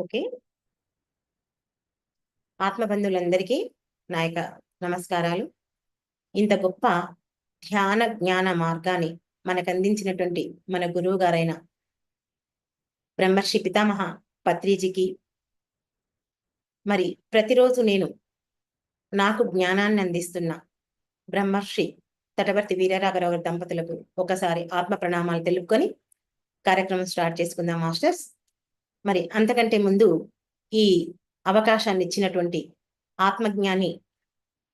Okay. ఆత్మబంధువులందరికీ నా యొక్క నమస్కారాలు. ఇంత గొప్ప ధ్యాన జ్ఞాన మార్గాన్ని మనకందించినటువంటి మన గురువు గారైన బ్రహ్మర్షి పితామహ పత్రిజీకి మరి ప్రతిరోజు నేను నాకు జ్ఞానాన్ని అందిస్తున్న బ్రహ్మర్షి తటవర్తి వీరరాఘరావు గారి దంపతులకు ఒకసారి ఆత్మ ప్రణామాలు తెలుపుకొని కార్యక్రమం స్టార్ట్ చేసుకుందాం మాస్టర్స్. మరి అంతకంటే ముందు ఈ అవకాశాన్ని ఇచ్చినటువంటి ఆత్మజ్ఞాని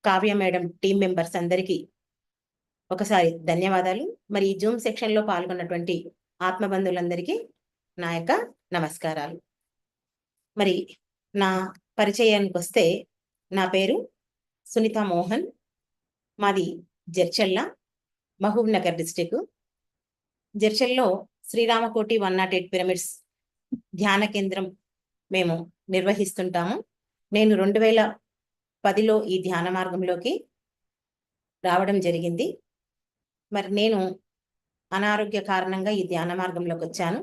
కావ్య మేడం టీం మెంబర్స్ అందరికీ ఒకసారి ధన్యవాదాలు. మరి ఈ జూమ్ సెక్షన్లో పాల్గొన్నటువంటి ఆత్మబంధువులందరికీ నా యొక్క నమస్కారాలు. మరి నా పరిచయానికి వస్తే నా పేరు సునీత మోహన్, మాది జడ్చర్ల, మహబూబ్ నగర్ డిస్టిక్. జడ్చర్లలో శ్రీరామకోటి 108 పిరమిడ్స్ ధ్యాన కేంద్రం మేము నిర్వహిస్తుంటాము. నేను 2010లో ఈ ధ్యాన మార్గంలోకి రావడం జరిగింది. మరి నేను అనారోగ్య కారణంగా ఈ ధ్యాన మార్గంలోకి వచ్చాను.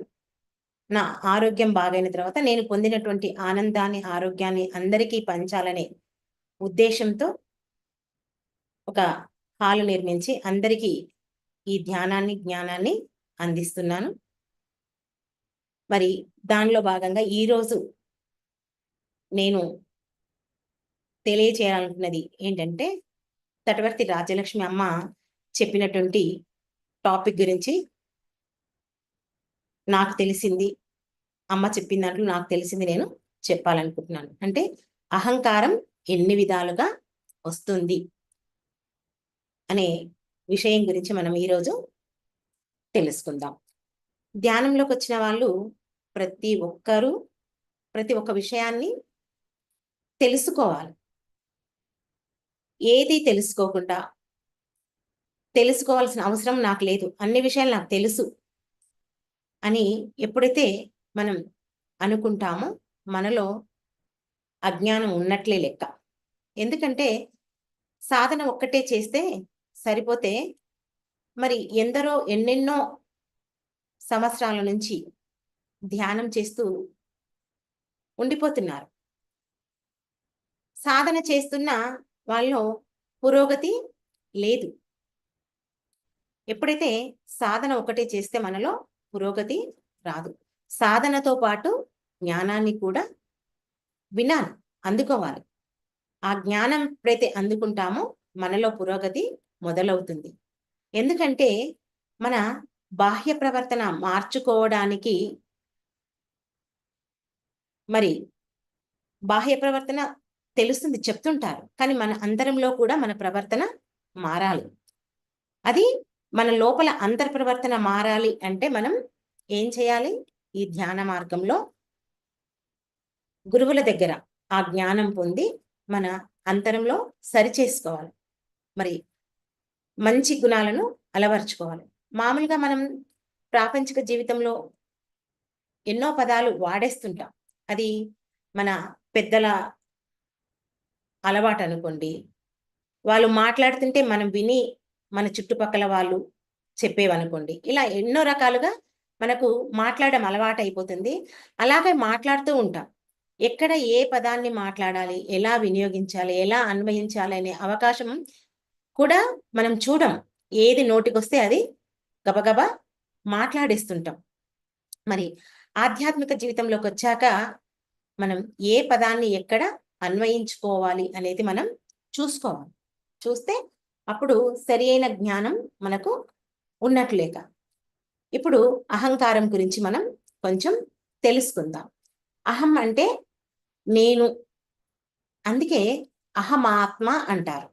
నా ఆరోగ్యం బాగైన తర్వాత నేను పొందినటువంటి ఆనందాన్ని, ఆరోగ్యాన్ని అందరికీ పంచాలనే ఉద్దేశంతో ఒక హాలు నిర్మించి అందరికీ ఈ ధ్యానాన్ని, జ్ఞానాన్ని అందిస్తున్నాను. మరి దానిలో భాగంగా ఈరోజు నేను తెలియచేయాలనుకున్నది ఏంటంటే, తటవర్తి రాజ్యలక్ష్మి అమ్మ చెప్పినటువంటి టాపిక్ గురించి నాకు తెలిసింది, అమ్మ చెప్పిన దాంట్లో నాకు తెలిసింది నేను చెప్పాలనుకుంటున్నాను. అంటే అహంకారం ఎన్ని విధాలుగా వస్తుంది అనే విషయం గురించి మనం ఈరోజు తెలుసుకుందాం. ధ్యానంలోకి వచ్చిన వాళ్ళు ప్రతి ఒక్క విషయాన్ని తెలుసుకోవాలి. ఏది తెలుసుకోకుండా తెలుసుకోవాల్సిన అవసరం నాకు లేదు, అన్ని విషయాలు నాకు తెలుసు అని ఎప్పుడైతే మనం అనుకుంటామో మనలో అజ్ఞానం ఉన్నట్లే లెక్క. ఎందుకంటే సాధన ఒక్కటే చేస్తే సరిపోతే మరి ఎందరో ఎన్నెన్నో సంవత్సరాల నుంచి ధ్యానం చేస్తూ ఉండిపోతున్నారు. సాధన చేస్తున్న వాళ్ళలో పురోగతి లేదు. ఎప్పుడైతే సాధన ఒకటే చేస్తే మనలో పురోగతి రాదు. సాధనతో పాటు జ్ఞానాన్ని కూడా వినాలి, అందుకోవాలి. ఆ జ్ఞానం ఎప్పుడైతే అందుకుంటామో మనలో పురోగతి మొదలవుతుంది. ఎందుకంటే మన బాహ్య ప్రవర్తన మార్చుకోవడానికి మరి బాహ్య ప్రవర్తన తెలుస్తుంది, చెప్తుంటారు, కానీ మన అంతరంలో కూడా మన ప్రవర్తన మారాలి. అది మన లోపల అంతర్ప్రవర్తన మారాలి అంటే మనం ఏం చేయాలి? ఈ ధ్యాన మార్గంలో గురువుల దగ్గర ఆ జ్ఞానం పొంది మన అంతరంలో సరిచేసుకోవాలి. మరి మంచి గుణాలను అలవర్చుకోవాలి. మామూలుగా మనం ప్రాపంచిక జీవితంలో ఎన్నో పదాలు వాడేస్తుంటాం. అది మన పెద్దల అలవాటు అనుకోండి. వాళ్ళు మాట్లాడుతుంటే మనం విని మన చుట్టుపక్కల వాళ్ళు చెప్పేవనుకోండి. ఇలా ఎన్నో రకాలుగా మనకు మాట్లాడడం అలవాటు అయిపోతుంది. అలాగే మాట్లాడుతూ ఉంటాం. ఎక్కడ ఏ పదాన్ని మాట్లాడాలి, ఎలా వినియోగించాలి, ఎలా అన్వయించాలి అనే అవకాశం కూడా మనం చూడం. ఏది నోటికొస్తే అది గబగబా మాట్లాడేస్తుంటాం. మరి ఆధ్యాత్మిక జీవితంలోకి వచ్చాక మనం ఏ పదాన్ని ఎక్కడ అన్వయించుకోవాలి అనేది మనం చూసుకోవాలి. చూస్తే అప్పుడు సరి అయిన జ్ఞానం మనకు ఉన్నట్లేక. ఇప్పుడు అహంకారం గురించి మనం కొంచెం తెలుసుకుందాం. అహం అంటే నేను, అందుకే అహమాత్మ అంటారు.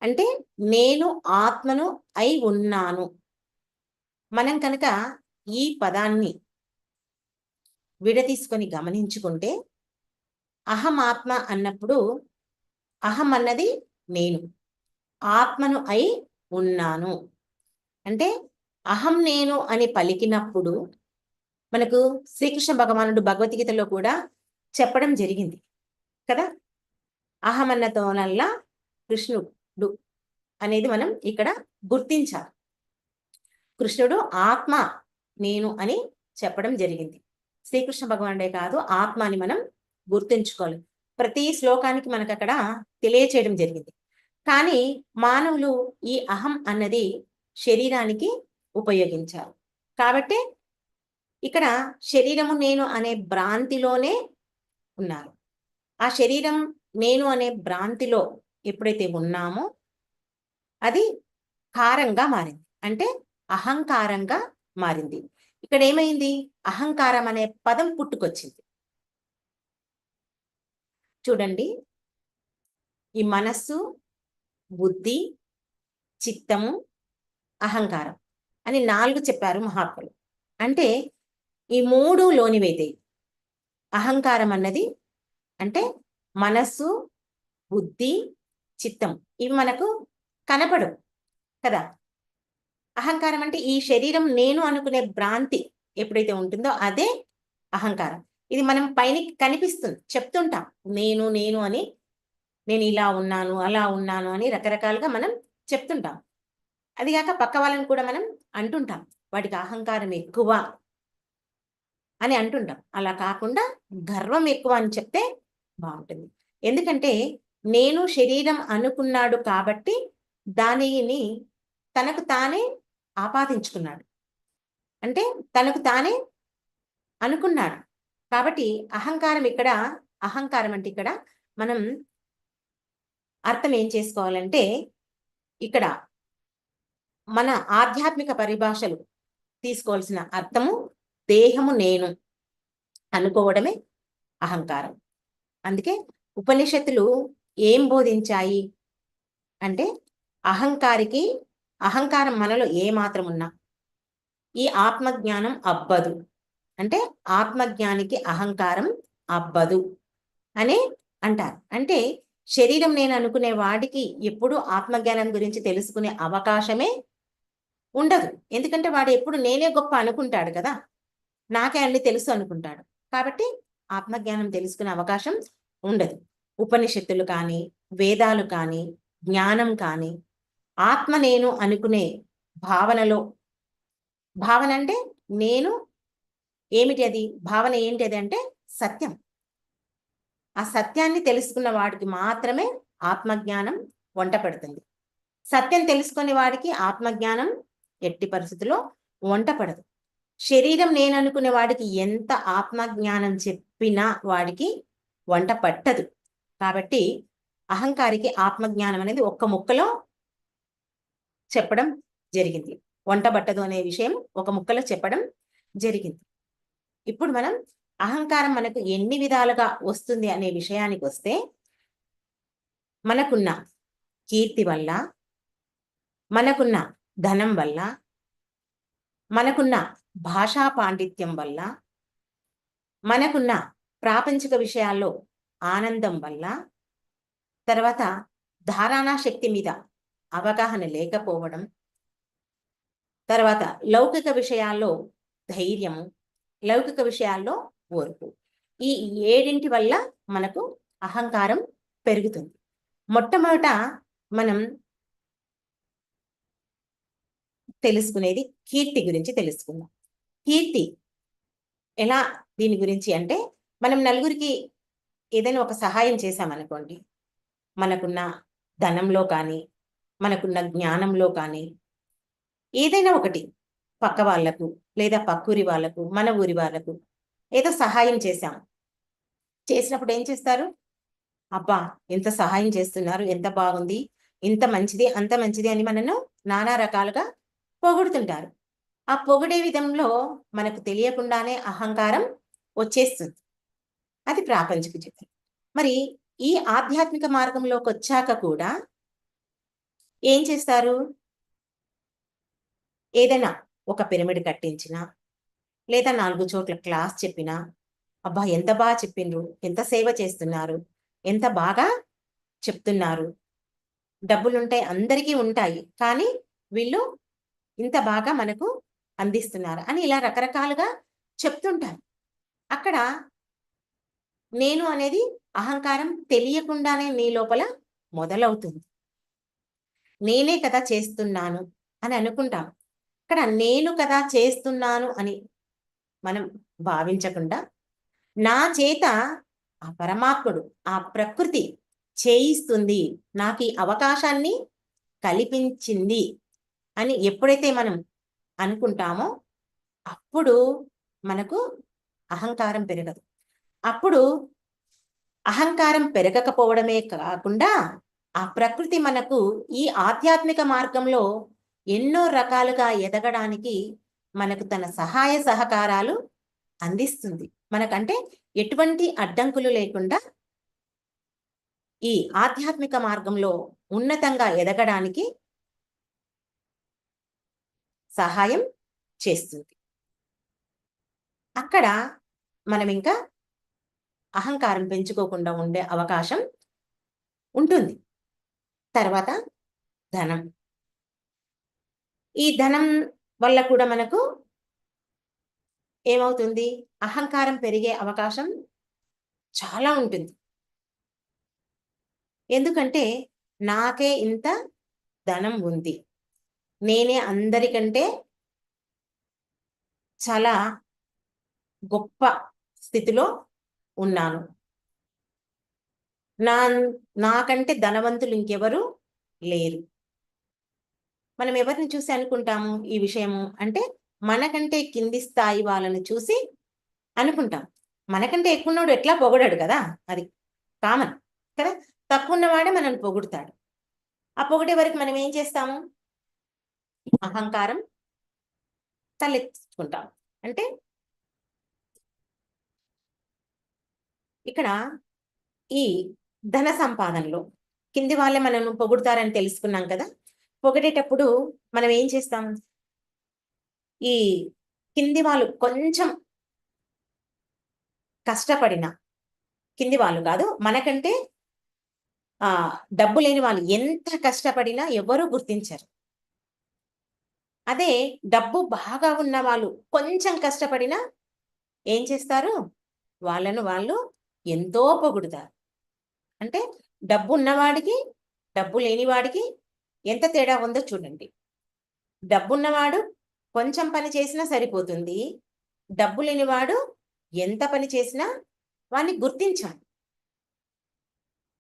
అంటే నేను ఆత్మను అయి ఉన్నాను. మనం కనుక ఈ పదాన్ని విడదీసుకొని గమనించుకుంటే అహమాత్మ అన్నప్పుడు అహం అన్నది నేను, ఆత్మను అయి ఉన్నాను. అంటే అహం నేను అని పలికినప్పుడు మనకు శ్రీకృష్ణ భగవానుడు భగవద్గీతలో కూడా చెప్పడం జరిగింది కదా. అహం అన్నతోనల్లా కృష్ణుడు అనేది మనం ఇక్కడ గుర్తించాలి. కృష్ణుడు ఆత్మ నేను అని చెప్పడం జరిగింది. శ్రీకృష్ణ భగవానుడే కాదు, ఆత్మ అని మనం గుర్తుంచుకోవాలి. ప్రతి శ్లోకానికి మనకు అక్కడ తెలియచేయడం జరిగింది. కానీ మానవులు ఈ అహం అన్నది శరీరానికి ఉపయోగించారు. కాబట్టి ఇక్కడ శరీరము నేను అనే భ్రాంతిలోనే ఉన్నారు. ఆ శరీరం నేను అనే భ్రాంతిలో ఎప్పుడైతే ఉన్నామో అది కారంగా మారింది. అంటే అహంకారంగా మారింది. ఇక్కడ ఏమైంది? అహంకారం అనే పదం పుట్టుకొచ్చింది. చూడండి, ఈ మనస్సు, బుద్ధి, చిత్తము, అహంకారం అని 4 చెప్పారు మహాత్ములు. అంటే ఈ 3 లోనివైతే అహంకారం అన్నది అంటే మనస్సు, బుద్ధి, చిత్తం ఇవి మనకు కనపడవు కదా. అహంకారం అంటే ఈ శరీరం నేను అనుకునే భ్రాంతి ఎప్పుడైతే ఉంటుందో అదే అహంకారం. ఇది మనం పైన కనిపిస్తుంది, చెప్తుంటాం నేను నేను అని, నేను ఇలా ఉన్నాను అలా ఉన్నాను అని రకరకాలుగా మనం చెప్తుంటాం. అది కాక పక్క వాళ్ళని కూడా మనం అంటుంటాం వాడికి అహంకారం ఎక్కువ అని అంటుంటాం. అలా కాకుండా గర్వం ఎక్కువ అని చెప్తే బాగుంటుంది. ఎందుకంటే నేను శరీరం అనుకున్నాడు కాబట్టి దానిని తనకు తానే ఆపాదించుకున్నాడు. అంటే తనకు తానే అనుకున్నాడు కాబట్టి అహంకారం ఇక్కడ, అహంకారం అంటే ఇక్కడ మనం అర్థం ఏం చేసుకోవాలంటే ఇక్కడ మన ఆధ్యాత్మిక పరిభాషలు తీసుకోవాల్సిన అర్థము దేహము నేను అనుకోవడమే అహంకారం. అందుకే ఉపనిషత్తులు ఏం బోధించాయి అంటే అహంకారికి, అహంకారం మనలో ఏ మాత్రం ఉన్నా ఈ ఆత్మజ్ఞానం అబ్బదు. అంటే ఆత్మజ్ఞానికి అహంకారం అబ్బదు అనే అంటారు. అంటే శరీరం నేను అనుకునే వాడికి ఎప్పుడు ఆత్మజ్ఞానం గురించి తెలుసుకునే అవకాశమే ఉండదు. ఎందుకంటే వాడు ఎప్పుడు నేనే గొప్ప అనుకుంటాడు కదా, నాకే అన్ని తెలుసు అనుకుంటాడు. కాబట్టి ఆత్మజ్ఞానం తెలుసుకునే అవకాశం ఉండదు. ఉపనిషత్తులు కానీ, వేదాలు కానీ, జ్ఞానం కానీ ఆత్మ నేను అనుకునే భావనలో, భావన అంటే నేను ఏమిటి అది, భావన ఏంటి అది అంటే సత్యం. ఆ సత్యాన్ని తెలుసుకున్న వాడికి మాత్రమే ఆత్మజ్ఞానం వంట పడుతుంది. సత్యం తెలుసుకునే వాడికి ఆత్మజ్ఞానం ఎట్టి పరిస్థితుల్లో వంట పడదు. శరీరం నేను అనుకునే వాడికి ఎంత ఆత్మజ్ఞానం చెప్పినా వాడికి వంట పట్టదు. కాబట్టి అహంకారికి ఆత్మజ్ఞానం అనేది ఒక్క ముక్కలో చెప్పడం జరిగింది. వంట పట్టదు అనే విషయం ఒక ముక్కలో చెప్పడం జరిగింది. ఇప్పుడు మనం అహంకారం మనకు ఎన్ని విధాలుగా వస్తుంది అనే విషయానికి వస్తే మనకున్న కీర్తి వల్ల, మనకున్న ధనం వల్ల, మనకున్న భాషా పాండిత్యం వల్ల, మనకున్న ప్రాపంచిక విషయాల్లో ఆనందం వల్ల, తర్వాత ధారణా శక్తి మీద అవగాహన లేకపోవడం, తర్వాత లౌకిక విషయాల్లో ధైర్యము, లౌకిక విషయాల్లో ఓర్పు, ఈ 7 వల్ల మనకు అహంకారం పెరుగుతుంది. మొట్టమొదట మనం తెలుసుకునేది కీర్తి గురించి తెలుసుకుందాం. కీర్తి ఎలా, దీని గురించి అంటే మనం నలుగురికి ఏదైనా ఒక సహాయం చేశామనుకోండి, మనకున్న ధనంలో కానీ, మనకున్న జ్ఞానంలో కానీ, ఏదైనా ఒకటి పక్క వాళ్లకు లేదా పక్కూరి వాళ్ళకు, మన ఊరి వాళ్ళకు ఏదో సహాయం చేశాం. చేసినప్పుడు ఏం చేస్తారు? అబ్బా ఎంత సహాయం చేస్తున్నారు, ఎంత బాగుంది, ఇంత మంచిది, అంత మంచిది అని మనను నానా రకాలుగా పొగుడుతుంటారు. ఆ పొగిడే విధంలో మనకు తెలియకుండానే అహంకారం వచ్చేస్తుంది. అది ప్రాపంచిక జీవితం. మరి ఈ ఆధ్యాత్మిక మార్గంలోకి వచ్చాక కూడా ఏం చేస్తారు? ఏదైనా ఒక పిరమిడ్ కట్టించినా లేదా 4 చోట్ల క్లాస్ చెప్పినా, అబ్బా ఎంత బాగా చెప్పిండ్రు, ఎంత సేవ చేస్తున్నారు, ఎంత బాగా చెప్తున్నారు, డబ్బులుంటాయి అందరికీ ఉంటాయి, కానీ వీళ్ళు ఇంత బాగా మనకు అందిస్తున్నారు అని ఇలా రకరకాలుగా చెప్తుంటారు. అక్కడ నేను అనేది అహంకారం తెలియకుండానే నీ లోపల మొదలవుతుంది. నేనే కదా చేస్తున్నాను అని అనుకుంటాం. ఇక్కడ నేను కదా చేస్తున్నాను అని మనం భావించకుండా నా చేత ఆ పరమాత్ముడు, ఆ ప్రకృతి చేయిస్తుంది, నాకు ఈ అవకాశాన్ని కల్పించింది అని ఎప్పుడైతే మనం అనుకుంటామో అప్పుడు మనకు అహంకారం పెరగదు. అప్పుడు అహంకారం పెరగకపోవడమే కాకుండా ఆ ప్రకృతి మనకు ఈ ఆధ్యాత్మిక మార్గంలో ఎన్నో రకాలుగా ఎదగడానికి మనకు తన సహాయ సహకారాలు అందిస్తుంది. మనకంటే ఎటువంటి అడ్డంకులు లేకుండా ఈ ఆధ్యాత్మిక మార్గంలో ఉన్నతంగా ఎదగడానికి సహాయం చేస్తుంది. అక్కడ మనం ఇంకా అహంకారం పెంచుకోకుండా ఉండే అవకాశం ఉంటుంది. తర్వాత ధనం. ఈ ధనం వల్ల కూడా మనకు ఏమవుతుంది? అహంకారం పెరిగే అవకాశం చాలా ఉంటుంది. ఎందుకంటే నాకే ఇంత ధనం ఉంది. నేనే అందరికంటే చాలా గొప్ప స్థితిలో ఉన్నాను. నాకంటే ధనవంతులు ఇంకెవరు లేరు. మనం ఎవరిని చూసి అనుకుంటాము ఈ విషయము అంటే మనకంటే కింది స్థాయి వాళ్ళని చూసి అనుకుంటాం. మనకంటే ఎక్కువన్నోడు ఎట్లా పొగడడు కదా! అది కామన్ కదా! తక్కువున్నవాడే మనల్ని పొగుడుతాడు. ఆ పొగిడే వరకు మనం ఏం చేస్తాము? అహంకారం తలెత్తుకుంటాం. అంటే ఇక్కడ ఈ ధన సంపాదనలో కింది వాళ్ళే మనల్ని పొగుడుతారని తెలుసుకున్నాం కదా! పొగిడేటప్పుడు మనం ఏం చేస్తాం? ఈ కింది వాళ్ళు కొంచెం కష్టపడిన కింది వాళ్ళు కాదు. మనకంటే డబ్బు లేని వాళ్ళు ఎంత కష్టపడినా ఎవరు గుర్తించరు. అదే డబ్బు బాగా ఉన్న వాళ్ళు కొంచెం కష్టపడినా ఏం చేస్తారు? వాళ్ళను వాళ్ళు ఎంతో పొగుడుతారు. అంటే డబ్బు ఉన్నవాడికి, డబ్బు లేనివాడికి ఎంత తేడా ఉందో చూడండి. డబ్బున్నవాడు కొంచెం పని చేసినా సరిపోతుంది. డబ్బు లేనివాడు ఎంత పని చేసినా వాడిని గుర్తించాలి.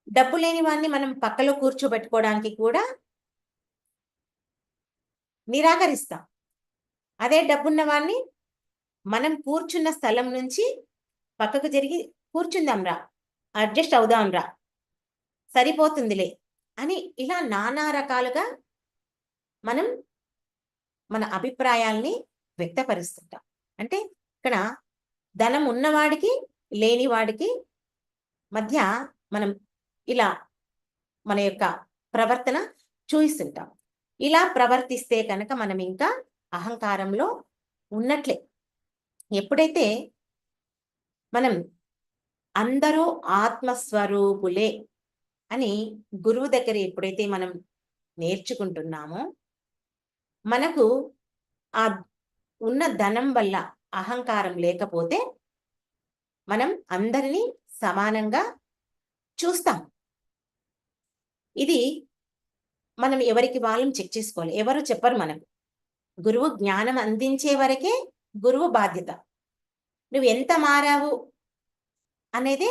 డబ్బు లేని వాడిని మనం పక్కలో కూర్చోబెట్టుకోవడానికి కూడా నిరాకరిస్తాం. అదే డబ్బున్న వాడిని మనం కూర్చున్న స్థలం నుంచి పక్కకు జరిగి కూర్చుందాం రా, అడ్జస్ట్ అవుదాం రా, సరిపోతుందిలే అని ఇలా నానా రకాలుగా మనం మన అభిప్రాయాల్ని వ్యక్తపరుస్తుంటాం. అంటే ఇక్కడ ధనం ఉన్నవాడికి, లేనివాడికి మధ్య మనం ఇలా మన యొక్క ప్రవర్తన చూయిస్తుంటాం. ఇలా ప్రవర్తిస్తే కనుక మనం ఇంకా అహంకారంలో ఉన్నట్లే. ఎప్పుడైతే మనం అందరూ ఆత్మస్వరూపులే అని గురువు దగ్గర ఎప్పుడైతే మనం నేర్చుకుంటున్నామో, మనకు ఆ ఉన్న ధనం వల్ల అహంకారం లేకపోతే మనం అందరినీ సమానంగా చూస్తాం. ఇది మనం ఎవరికి వాళ్ళం చెక్ చేసుకోవాలి. ఎవరు చెప్పరు మనకు. గురువు జ్ఞానం అందించే వరకే గురువు బాధ్యత. నువ్వు ఎంత మారావు అనేదే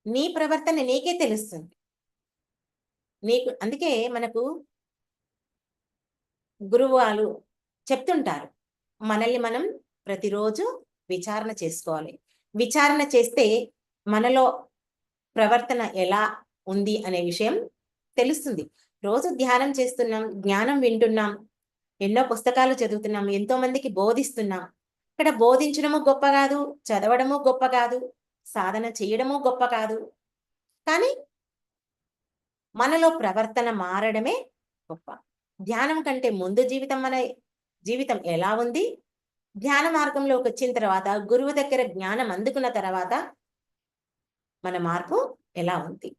నీ ప్రవర్తన నీకే తెలుస్తుంది. నీకు అందుకే మనకు గురువు వాళ్ళు చెప్తుంటారు. మనల్ని మనం ప్రతిరోజు విచారణ చేసుకోవాలి. విచారణ చేస్తే మనలో ప్రవర్తన ఎలా ఉంది అనే విషయం తెలుస్తుంది. రోజు ధ్యానం చేస్తున్నాం, జ్ఞానం వింటున్నాం, ఎన్నో పుస్తకాలు చదువుతున్నాం, ఎంతో మందికి బోధిస్తున్నాం. ఇక్కడ బోధించడము గొప్ప కాదు, చదవడము గొప్ప కాదు, సాధన చేయడము గొప్ప కాదు. కానీ మనలో ప్రవర్తన మారడమే గొప్ప. ధ్యానం కంటే ముందు మన జీవితం ఎలా ఉంది? ధ్యాన మార్గంలోకి వచ్చిన తర్వాత, గురువు దగ్గర జ్ఞానం అందుకున్న తర్వాత మన మార్పు ఎలా ఉంది?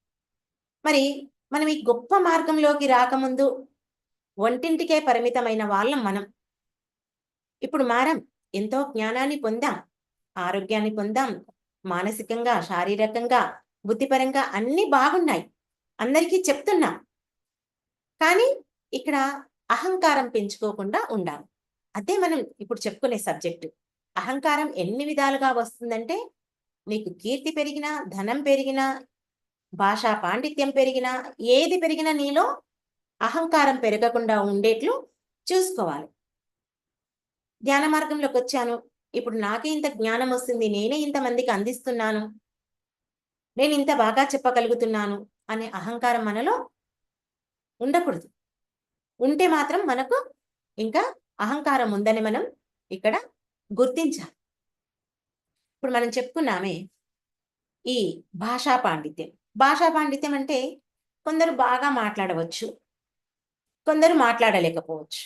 మరి మనం ఈ గొప్ప మార్గంలోకి రాకముందు వంటింటికే పరిమితమైన వాళ్ళం మనం. ఇప్పుడు మారాం. ఎంతో జ్ఞానాన్ని పొందాం, ఆరోగ్యాన్ని పొందాం, మానసికంగా, శారీరకంగా, బుద్ధిపరంగా అన్నీ బాగున్నాయి. అందరికీ చెప్తున్నాం. కానీ ఇక్కడ అహంకారం పెంచుకోకుండా ఉండాలి. అదే మనం ఇప్పుడు చెప్పుకునే సబ్జెక్టు. అహంకారం ఎన్ని విధాలుగా వస్తుందంటే, నీకు కీర్తి పెరిగినా, ధనం పెరిగినా, భాషా పాండిత్యం పెరిగినా, ఏది పెరిగినా నీలో అహంకారం పెరగకుండా ఉండేట్లు చూసుకోవాలి. ధ్యాన మార్గంలోకొచ్చాను. ఇప్పుడు నాకే ఇంత జ్ఞానం వస్తుంది. నేనే ఇంతమందికి అందిస్తున్నాను. నేనింత బాగా చెప్పగలుగుతున్నాను అనే అహంకారం మనలో ఉండకూడదు. ఉంటే మాత్రం మనకు ఇంకా అహంకారం ఉందని మనం ఇక్కడ గుర్తించాలి. ఇప్పుడు మనం చెప్పుకున్నామే ఈ భాషా పాండిత్యం. భాషా పాండిత్యం అంటే కొందరు బాగా మాట్లాడవచ్చు. కొందరు మాట్లాడలేకపోవచ్చు.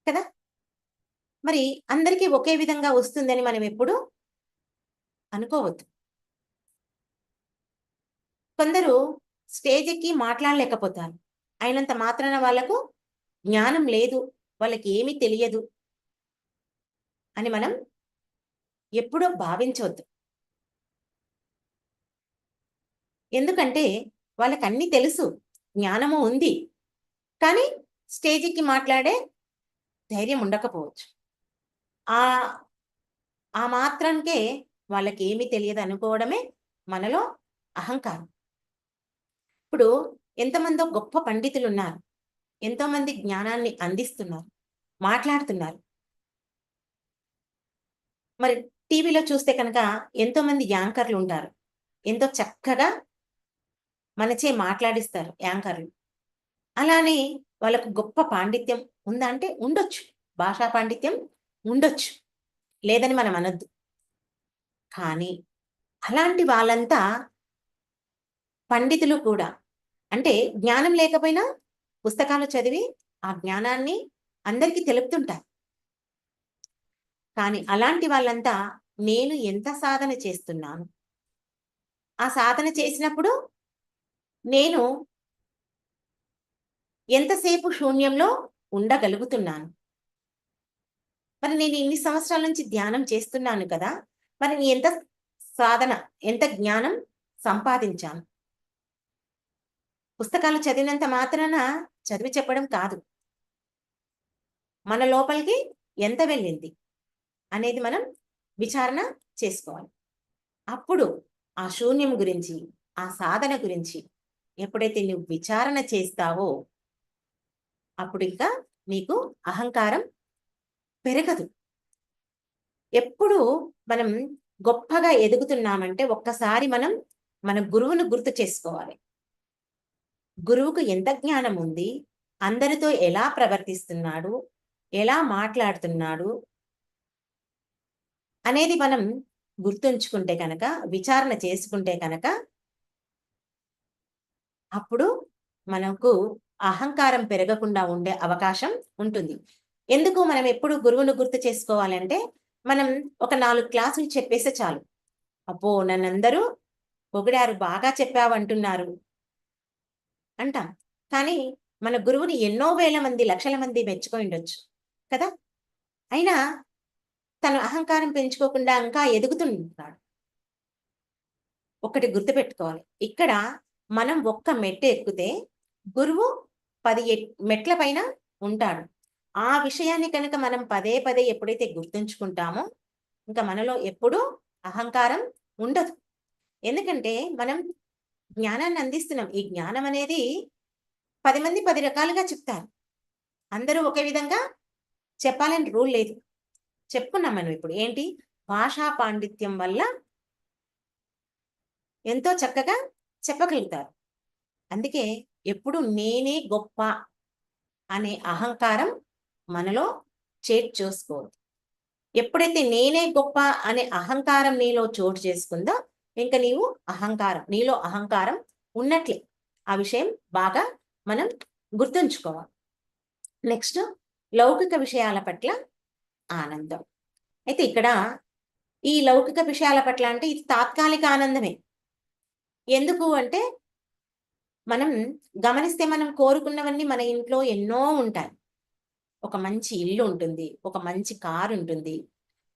కదా! మరి అందరికీ ఒకే విధంగా వస్తుందని మనం ఎప్పుడు అనుకోవద్దు. కొందరు స్టేజ్ ఎక్కి మాట్లాడలేకపోతారు. అయినంత మాత్రాన వాళ్ళకు జ్ఞానం లేదు. వాళ్ళకి ఏమీ తెలియదు అని మనం ఎప్పుడూ భావించొద్దు. ఎందుకంటే వాళ్ళకన్నీ తెలుసు. జ్ఞానము ఉంది. కానీ స్టేజ్ ఎక్కి మాట్లాడే ధైర్యం ఉండకపోవచ్చు. ఆహ్, ఆ మాత్రానికే వాళ్ళకేమీ తెలియదనుకోవడమే మనలో అహంకారం. ఇప్పుడు ఎంతమందో గొప్ప పండితులున్నారు. ఎంతోమంది జ్ఞానాన్ని అందిస్తున్నారు. మాట్లాడుతున్నారు. మరి టీవీలో చూస్తే కనుక ఎంతోమంది యాంకర్‌లుంటారు. ఎంతో చక్కగా మనచే మాట్లాడిస్తారు యాంకర్‌లు. అలానే వాళ్ళకు గొప్ప పాండిత్యం ఉందా అంటే ఉండొచ్చు. భాషా పాండిత్యం ఉండొచ్చు. లేదని మనం అనొద్దు. కానీ అలాంటి వాళ్ళంతా పండితులు కూడా. అంటే జ్ఞానం లేకపోయినా పుస్తకాలు చదివి ఆ జ్ఞానాన్ని అందరికీ తెలుపుతుంటారు. కానీ అలాంటి వాళ్ళంతా నేను ఎంత సాధన చేస్తున్నాను. ఆ సాధన చేసినప్పుడు నేను ఎంతసేపు శూన్యంలో ఉండగలుగుతున్నాను. మరి నేను ఇన్ని సంవత్సరాల నుంచి ధ్యానం చేస్తున్నాను కదా! మరి నేను ఎంత సాధన, ఎంత జ్ఞానం సంపాదించాను. పుస్తకాలు చదివినంత మాత్రాన చదివి చెప్పడం కాదు. మన లోపలికి ఎంత వెళ్ళింది అనేది మనం విచారణ చేసుకోవాలి. అప్పుడు ఆ శూన్యం గురించి, ఆ సాధన గురించి ఎప్పుడైతే నువ్వు విచారణ చేస్తావో, అప్పుడింకా నీకు అహంకారం పెరగదు. ఎప్పుడు మనం గొప్పగా ఎదుగుతున్నామంటే ఒక్కసారి మనం మన గురువును గుర్తు చేసుకోవాలి. గురువుకు ఎంత జ్ఞానం ఉంది? అందరితో ఎలా ప్రవర్తిస్తున్నాడు? ఎలా మాట్లాడుతున్నాడు? అనేది మనం గుర్తుంచుకుంటే కనుక, విచారణ చేసుకుంటే కనుక, అప్పుడు మనకు అహంకారం పెరగకుండా ఉండే అవకాశం ఉంటుంది. ఎందుకు మనం ఎప్పుడు గురువును గుర్తు చేసుకోవాలంటే, మనం ఒక 4 క్లాసులు చెప్పేస్తే చాలు. అబ్బో! నన్నందరూ పొగిడారు, బాగా చెప్పావంటున్నారు అంటాం. కానీ మన గురువుని ఎన్నో వేల మంది, లక్షల మంది మెచ్చుకొనుండొచ్చు. కదా! అయినా తను అహంకారం పెంచుకోకుండా ఇంకా ఎదుగుతుంటాడు. ఒకటి గుర్తుపెట్టుకోవాలి. ఇక్కడ మనం ఒక్క మెట్టు ఎక్కితే గురువు 10 మెట్ల పైన ఉంటాడు. ఆ విషయాన్ని కనుక మనం పదే పదే ఎప్పుడైతే గుర్తుంచుకుంటామో, ఇంక మనలో ఎప్పుడూ అహంకారం ఉండదు. ఎందుకంటే మనం జ్ఞానాన్ని అందిస్తున్నాం. ఈ జ్ఞానం అనేది 10 మంది 10 రకాలుగా చెప్తారు. అందరూ ఒకే విధంగా చెప్పాలని రూల్ లేదు. చెప్పుకున్నాం మనం ఇప్పుడు. ఏంటి? భాషా పాండిత్యం వల్ల ఎంతో చక్కగా చెప్పగలుగుతారు. అందుకే ఎప్పుడు నేనే గొప్ప అనే అహంకారం మనలో చేర్చేసుకోవద్దు. ఎప్పుడైతే నేనే గొప్ప అనే అహంకారం నీలో చోటు చేసుకుందో, ఇంక నీలో అహంకారం ఉన్నట్లే. ఆ విషయం బాగా మనం గుర్తుంచుకోవాలి. నెక్స్ట్ లౌకిక విషయాల పట్ల ఆనందం. అయితే ఇక్కడ ఈ లౌకిక విషయాల పట్ల అంటే ఇది తాత్కాలిక ఆనందమే. ఎందుకు అంటే మనం గమనిస్తే మనం కోరుకున్నవన్నీ మన ఇంట్లో ఎన్నో ఉంటాయి. ఒక మంచి ఇల్లు ఉంటుంది. ఒక మంచి కారు ఉంటుంది.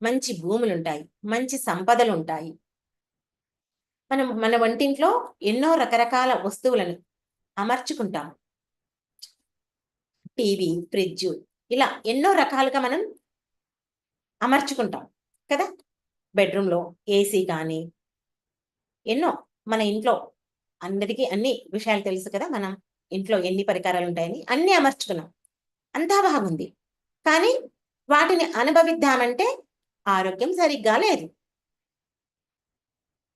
మంచి భూములుంటాయి. మంచి సంపదలుంటాయి. మనం మన వంటింట్లో ఎన్నో రకరకాల వస్తువులను అమర్చుకుంటాం. టీవీ, ఫ్రిడ్జు ఇలా ఎన్నో రకాలుగా మనం అమర్చుకుంటాం కదా. బెడ్రూమ్లో ఏసీ కానీ ఎన్నో మన ఇంట్లో అందరికీ అన్ని విషయాలు తెలుసు కదా. మనం ఇంట్లో ఎన్ని పరికరాలు ఉంటాయని అన్నీ అమర్చుకున్నాం, అంతా బాగుంది. కానీ వాటిని అనుభవిద్దామంటే ఆరోగ్యం సరిగ్గా లేదు.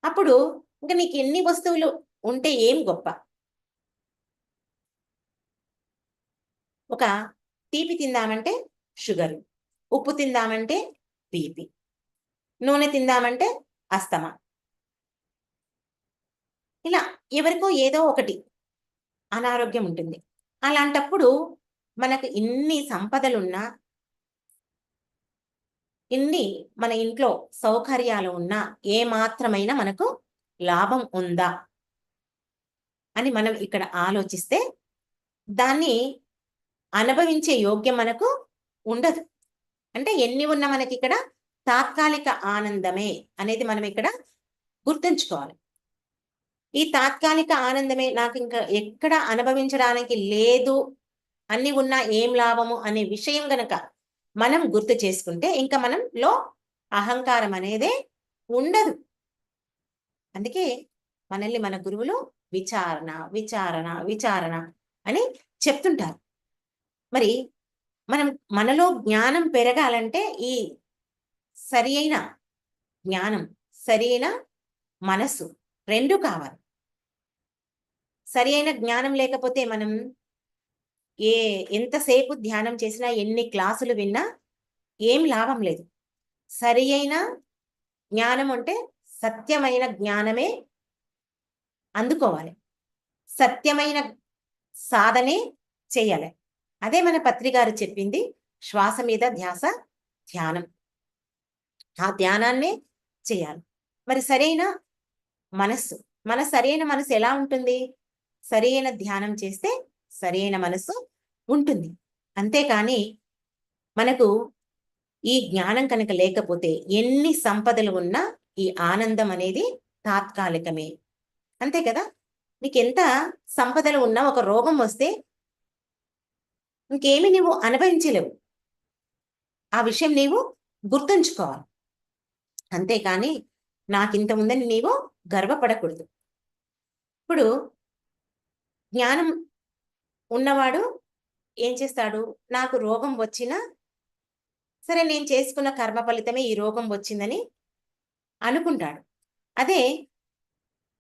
అప్పుడు ఇంక నీకు ఎన్ని వస్తువులు ఉంటే ఏం గొప్ప? ఒక తీపి తిందామంటే షుగరు, ఉప్పు తిందామంటే బీపీ, నూనె తిందామంటే అస్తమా. ఇలా ఎవరికో ఏదో ఒకటి అనారోగ్యం ఉంటుంది. అలాంటప్పుడు మనకు ఇన్ని సంపదలున్నా, ఇన్ని మన ఇంట్లో సౌకర్యాలు ఉన్నా ఏమాత్రమైనా మనకు లాభం ఉందా అని మనం ఇక్కడ ఆలోచిస్తే దాన్ని అనుభవించే యోగ్యం మనకు ఉండదు. అంటే ఎన్ని ఉన్నా మనకిక్కడ తాత్కాలిక ఆనందమే అనేది మనం ఇక్కడ గుర్తుంచుకోవాలి. ఈ తాత్కాలిక ఆనందమే నాకింక ఎక్కడ అనుభవించడానికి లేదు, అన్ని ఉన్నా ఏం లాభము అనే విషయం గనక మనం గుర్తు చేసుకుంటే ఇంక మనంలో అహంకారం అనేదే ఉండదు. అందుకే మనల్ని మన గురువులు విచారణ, విచారణ, విచారణ అని చెప్తుంటారు. మరి మనం మనలో జ్ఞానం పెరగాలంటే ఈ సరి అయిన జ్ఞానం, సరి అయిన మనస్సు 2 కావాలి. సరి అయిన జ్ఞానం లేకపోతే మనం ఎంతసేపు ధ్యానం చేసినా, ఎన్ని క్లాసులు విన్నా ఏం లాభం లేదు. సరి అయిన జ్ఞానం అంటే సత్యమైన జ్ఞానమే అందుకోవాలి. సత్యమైన సాధనే చేయాలి. అదే మన పత్రిగారు చెప్పింది శ్వాస మీద ధ్యాస ధ్యానం. ఆ ధ్యానాన్నే చేయాలి. మరి సరైన మనస్సు, మన సరైన మనసు ఎలా ఉంటుంది? సరైన ధ్యానం చేస్తే సరైన మనసు ఉంటుంది. అంతేకాని మనకు ఈ జ్ఞానం కనుక లేకపోతే ఎన్ని సంపదలు ఉన్నా ఈ ఆనందం అనేది తాత్కాలికమే. అంతే కదా. నీకెంత సంపదలు ఉన్నా ఒక రోగం వస్తే ఇంకేమి నువ్వు అనుభవించలేవు. ఆ విషయం నీవు గుర్తుంచుకోవాలి. అంతేకాని నాకింత ఉందని నీవు గర్వపడకూడదు. ఇప్పుడు జ్ఞానం ఉన్నవాడు ఏం చేస్తాడు? నాకు రోగం వచ్చినా సరే, నేను చేసుకున్న కర్మ ఫలితమే ఈ రోగం వచ్చిందని అనుకుంటాడు. అదే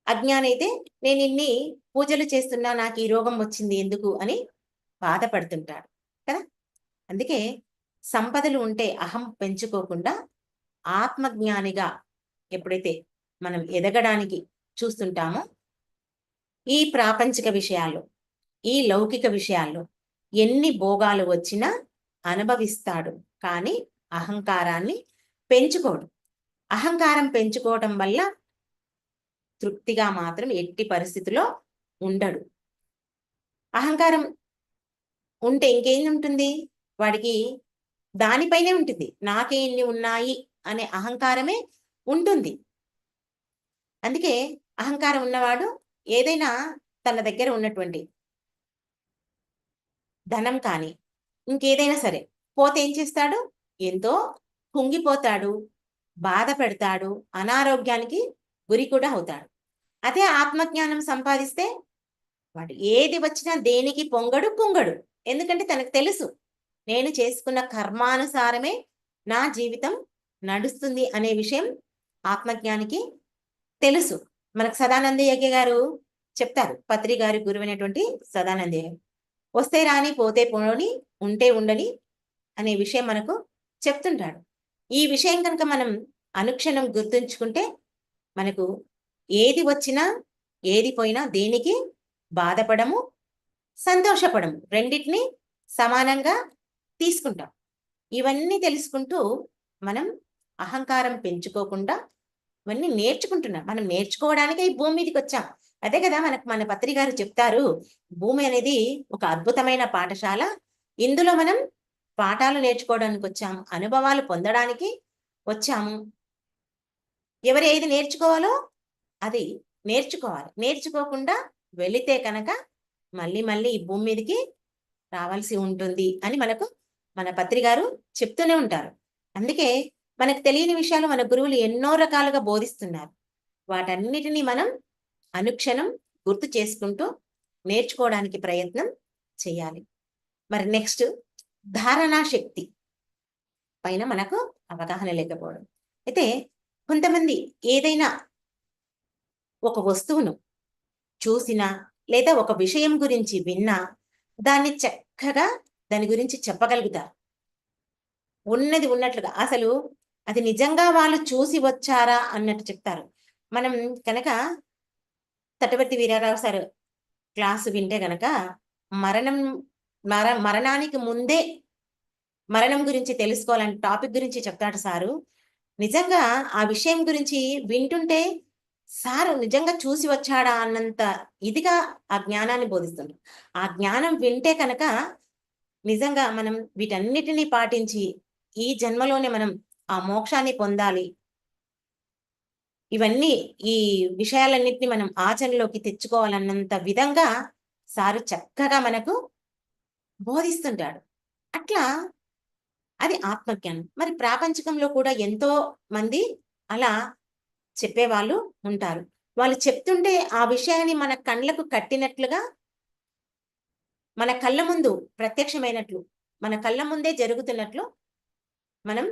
అజ్ఞానైతే నేనిన్ని పూజలు చేస్తున్నా నాకు ఈ రోగం వచ్చింది ఎందుకు అని బాధపడుతుంటాడు కదా. అందుకే సంపదలు ఉంటే అహం పెంచుకోకుండా ఆత్మజ్ఞానిగా ఎప్పుడైతే మనం ఎదగడానికి చూస్తుంటామో, ఈ ప్రాపంచిక విషయాల్లో, ఈ లౌకిక విషయాల్లో ఎన్ని భోగాలు వచ్చినా అనుభవిస్తాడు. కానీ అహంకారాన్ని పెంచుకోడు. అహంకారం పెంచుకోవటం వల్ల తృప్తిగా మాత్రం ఎట్టి పరిస్థితిలో ఉండడు. అహంకారం ఉంటే ఇంకేం ఉంటుంది? వాడికి దానిపైనే ఉంటుంది. నాకే ఇన్ని ఉన్నాయి అనే అహంకారమే ఉంటుంది. అందుకే అహంకారం ఉన్నవాడు ఏదైనా తన దగ్గర ఉన్నటువంటి ధనం కానీ, ఇంకేదైనా సరే పోతే ఏం చేస్తాడు? ఎంతో కుంగిపోతాడు, బాధ పెడతాడు, అనారోగ్యానికి గురి కూడా అవుతాడు. అదే ఆత్మజ్ఞానం సంపాదిస్తే వాడు ఏది వచ్చినా దేనికి పొంగడు, కుంగడు. ఎందుకంటే తనకు తెలుసు, నేను చేసుకున్న కర్మానుసారమే నా జీవితం నడుస్తుంది అనే విషయం ఆత్మజ్ఞానికి తెలుసు. మనకు సదానందయ్య గారు చెప్తారు, పత్రి గారి గురువైనటువంటి సదానందయ్య. వస్తే రాని, పోతే పోని, ఉంటే ఉండని అనే విషయం మనకు చెప్తుంటాడు. ఈ విషయం కనుక మనం అనుక్షణం గుర్తుంచుకుంటే మనకు ఏది వచ్చినా, ఏది పోయినా దేనికి బాధపడము, సంతోషపడము. రెండిటిని సమానంగా తీసుకుంటాం. ఇవన్నీ తెలుసుకుంటూ మనం అహంకారం పెంచుకోకుండా ఇవన్నీ నేర్చుకుంటున్నాం. మనం నేర్చుకోవడానికే ఈ భూమి మీదకి వచ్చాం. అదే కదా మన పత్రి గారు చెప్తారు, భూమి అనేది ఒక అద్భుతమైన పాఠశాల. ఇందులో మనం పాఠాలు నేర్చుకోవడానికి వచ్చాము, అనుభవాలు పొందడానికి వచ్చాము. ఎవరు ఏది నేర్చుకోవాలో అది నేర్చుకోవాలి. నేర్చుకోకుండా వెళితే కనుక మళ్ళీ మళ్ళీ ఈ భూమి మీదకి రావాల్సి ఉంటుంది అని మనకు మన పత్రి గారు చెప్తూనే ఉంటారు. అందుకే మనకు తెలియని విషయాలు మన గురువులు ఎన్నో రకాలుగా బోధిస్తున్నారు. వాటన్నిటిని మనం అనుక్షణం గుర్తు చేసుకుంటూ నేర్చుకోవడానికి ప్రయత్నం చేయాలి. మరి నెక్స్ట్ ధారణా శక్తి పైన మనకు అవగాహన లేకపోవడం. అయితే కొంతమంది ఏదైనా ఒక వస్తువును చూసినా లేదా ఒక విషయం గురించి విన్నా దాన్ని చక్కగా దాని గురించి చెప్పగలుగుతారు. ఉన్నది ఉన్నట్లుగా అసలు అది నిజంగా వాళ్ళు చూసి వచ్చారా అన్నట్టు చెప్తారు. మనం కనుక తటవర్తి వీరారావు సార్ క్లాసు వింటే గనక మరణం మరణానికి ముందే మరణం గురించి తెలుసుకోవాలని టాపిక్ గురించి చెప్తాడు సారు. నిజంగా ఆ విషయం గురించి వింటుంటే సారు నిజంగా చూసి వచ్చాడా అన్నంత ఇదిగా ఆ జ్ఞానాన్ని బోధిస్తుండ్రు. ఆ జ్ఞానం వింటే కనుక నిజంగా మనం వీటన్నిటిని పాటించి ఈ జన్మలోనే మనం ఆ మోక్షాన్ని పొందాలి. ఇవన్నీ ఈ విషయాలన్నిటిని మనం ఆచరణలోకి తెచ్చుకోవాలన్నంత విధంగా సారు చక్కగా మనకు బోధిస్తుంటాడు. అట్లా అది ఆత్మజ్ఞానం. మరి ప్రాపంచికంలో కూడా ఎంతో మంది అలా చెప్పేవాళ్ళు ఉంటారు. వాళ్ళు చెప్తుంటే ఆ విషయాన్ని మన కళ్ళకు కట్టినట్లుగా, మన కళ్ళ ముందు ప్రత్యక్షమైనట్లు, మన కళ్ళ ముందే జరుగుతున్నట్లు మనం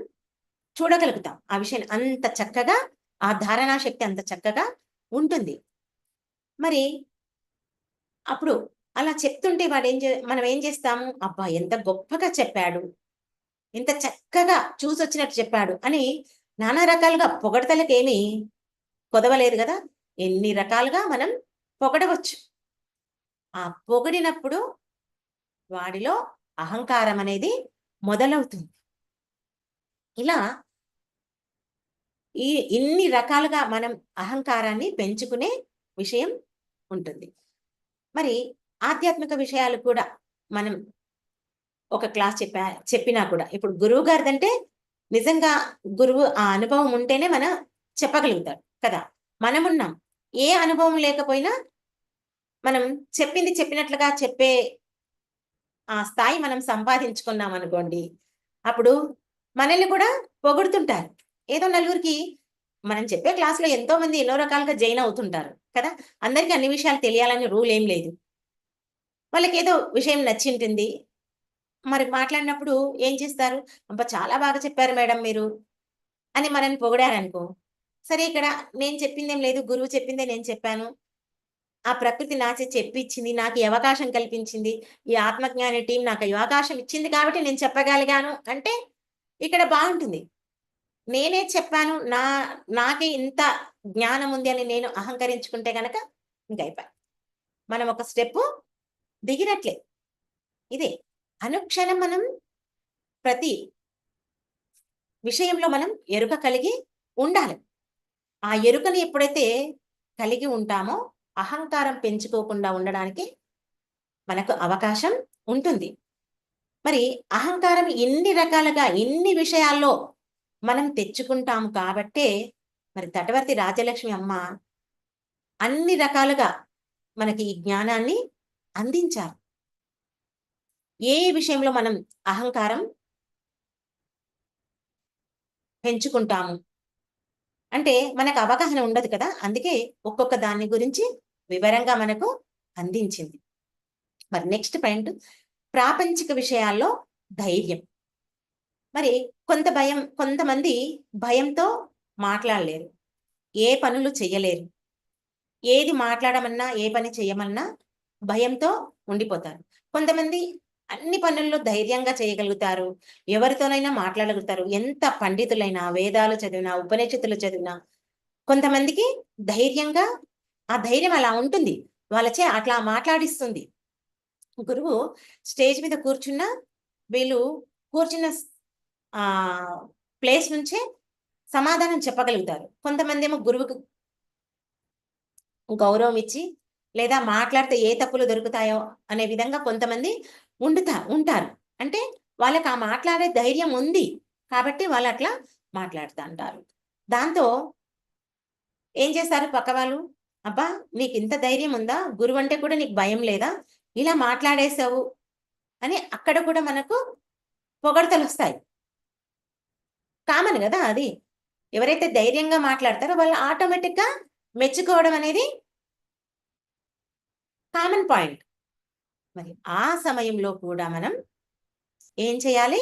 చూడగలుగుతాం. ఆ విషయాన్ని అంత చక్కగా ఆ ధారణా శక్తి అంత చక్కగా ఉంటుంది. మరి అప్పుడు అలా చెప్తుంటే మనం ఏం చేస్తాము? అబ్బా! ఎంత గొప్పగా చెప్పాడు. ఇంత చక్కగా చూసొచ్చినట్టు చెప్పాడు అని నానా రకాలుగా పొగడతలకేమీ కొదవలేదు గదా! ఎన్ని రకాలుగా మనం పొగడవచ్చు. ఆ పొగిడినప్పుడు వాడిలో అహంకారం అనేది మొదలవుతుంది. ఇలా ఇన్ని రకాలుగా మనం అహంకారాన్ని పెంచుకునే విషయం ఉంటుంది. మరి ఆధ్యాత్మిక విషయాలు కూడా మనం ఒక క్లాస్ చెప్పినా కూడా ఇప్పుడు గురువు గారిదంటే నిజంగా గురువు ఆ అనుభవం ఉంటేనే చెప్పగలుగుతాడు కదా! మనమున్నాం. ఏ అనుభవం లేకపోయినా మనం చెప్పింది చెప్పినట్లుగా చెప్పే ఆ స్థాయి మనం సంపాదించుకున్నామనుకోండి. అప్పుడు మనల్ని కూడా పొగుడుతుంటారు. ఏదో నలుగురికి మనం చెప్పే క్లాస్‌లో ఎంతో మంది ఎన్నో రకాలుగా జైన్ అవుతుంటారు కదా! అందరికి అన్ని విషయాలు తెలియాలని రూల్ ఏం లేదు. వాళ్ళకేదో విషయం నచ్చింటుంది. మరి మాట్లాడినప్పుడు ఏం చేస్తారు? "అబ్బా! చాలా బాగా చెప్పారు మేడం మీరు" అని మనల్ని పొగిడారనుకో, సరే ఇక్కడ నేను చెప్పిందేం లేదు. గురువు చెప్పిందే నేను చెప్పాను. ఆ ప్రకృతి నా చేత చెప్పించింది. నాకు ఈ అవకాశం కల్పించింది. ఈ ఆత్మజ్ఞాని టీమ్ నాకు ఈ అవకాశం ఇచ్చింది కాబట్టి నేను చెప్పగలిగాను అంటే ఇక్కడ బావుంటుంది. నేనే చెప్పాను. నాకే ఇంత జ్ఞానం ఉంది అని నేను అహంకరించుకుంటే గనక ఇంకయిపాయే. మనం ఒక స్టెప్పు దిగినట్లే. ఇదే. అనుక్షణం మనం ప్రతి విషయంలో మనం ఎరుక కలిగి ఉండాలి. ఆ ఎరుకని ఎప్పుడైతే కలిగి ఉంటామో అహంకారం పెంచుకోకుండా ఉండడానికి మనకు అవకాశం ఉంటుంది. మరి అహంకారం ఇన్ని రకాలుగా, ఇన్ని విషయాల్లో మనం తెచ్చుకుంటాము కాబట్టే, మరి తటవర్తి రాజలక్ష్మి అమ్మ అన్ని రకాలుగా మనకి ఈ జ్ఞానాన్ని అందించారు. ఏ విషయంలో మనం అహంకారం పెంచుకుంటాము అంటే మనకు అవగాహన ఉండదు కదా! అందుకే ఒక్కొక్క దాని గురించి వివరంగా మనకు అందించింది. మరి నెక్స్ట్ పాయింట్ ప్రాపంచిక విషయాల్లో ధైర్యం. మరి కొంతమంది భయంతో మాట్లాడలేరు. ఏ పనులు చెయ్యలేరు. ఏది మాట్లాడమన్నా, ఏ పని చేయమన్నా భయంతో ఉండిపోతారు. కొంతమంది అన్ని పనుల్లో ధైర్యంగా చేయగలుగుతారు. ఎవరితోనైనా మాట్లాడగలుగుతారు. ఎంత పండితులైనా, వేదాలు చదివినా, ఉపనిషత్తులు చదివినా కొంతమందికి ధైర్యంగా ఆ ధైర్యం అలా ఉంటుంది. వాళ్ళచే అట్లా మాట్లాడిస్తుంది. గురువు స్టేజ్ మీద కూర్చున్నా, వీళ్ళు కూర్చున్న ప్లేస్ నుంచే సమాధానం చెప్పగలుగుతారు. కొంతమందేమో గురువుకు గౌరవం ఇచ్చి, లేదా మాట్లాడితే ఏ తప్పులు దొరుకుతాయో అనే విధంగా కొంతమంది ఉంటారు. అంటే వాళ్ళకి ఆ మాట్లాడే ధైర్యం ఉంది. కాబట్టి వాళ్ళట్లా మాట్లాడుతా అంటారు. దాంతో ఏం చేస్తారు పక్క వాళ్ళు, "అబ్బా! నీకింత ధైర్యం ఉందా? గురువంటే కూడా నీకు భయం లేదా? ఇలా మాట్లాడేశావు" అని అక్కడ కూడా మనకు పొగడ్తలొస్తాయి. కామన్ కదా అది. ఎవరైతే ధైర్యంగా మాట్లాడతారో వాళ్ళు ఆటోమేటిక్గా మెచ్చుకోవడం అనేది కామన్ పాయింట్. మరి ఆ సమయంలో కూడా మనం ఏం చేయాలి?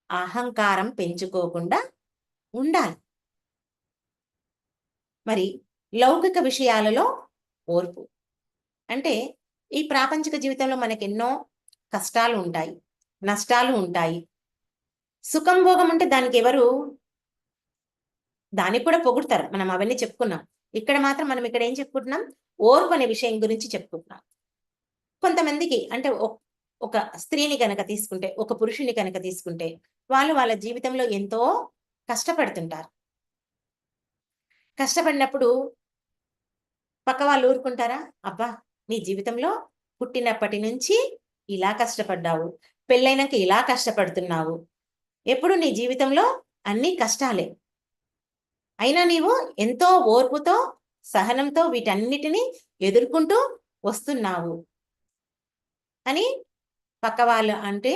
అహంకారం పెంచుకోకుండా ఉండాలి. మరి లౌకిక విషయాలలో ఓర్పు. అంటే ఈ ప్రాపంచిక జీవితంలో మనకెన్నో కష్టాలు ఉంటాయి, నష్టాలు ఉంటాయి. సుఖం భోగం ఉంటే దానికి కూడా పొగుడుతారు. మనం అవన్నీ చెప్పుకున్నాం. ఇక్కడ మాత్రం మనం ఇక్కడ ఏం చెప్పుకుంటున్నాం? ఓర్పు అనే విషయం గురించి చెప్పుకుంటున్నాం. కొంతమందికి అంటే ఒక స్త్రీని గనక తీసుకుంటే, ఒక పురుషుని కనుక తీసుకుంటే, వాళ్ళు వాళ్ళ జీవితంలో ఎంతో కష్టపడుతుంటారు. కష్టపడినప్పుడు పక్క వాళ్ళు ఊరుకుంటారా? అబ్బా! నీ జీవితంలో పుట్టినప్పటి నుంచి ఇలా కష్టపడ్డావు. పెళ్ళైనాక ఇలా కష్టపడుతున్నావు. ఎప్పుడు నీ జీవితంలో అన్నీ కష్టాలే. అయినా నీవు ఎంతో ఓర్పుతో, సహనంతో వీటన్నిటిని ఎదుర్కొంటూ వస్తున్నావు అని పక్క వాళ్ళు అంటే,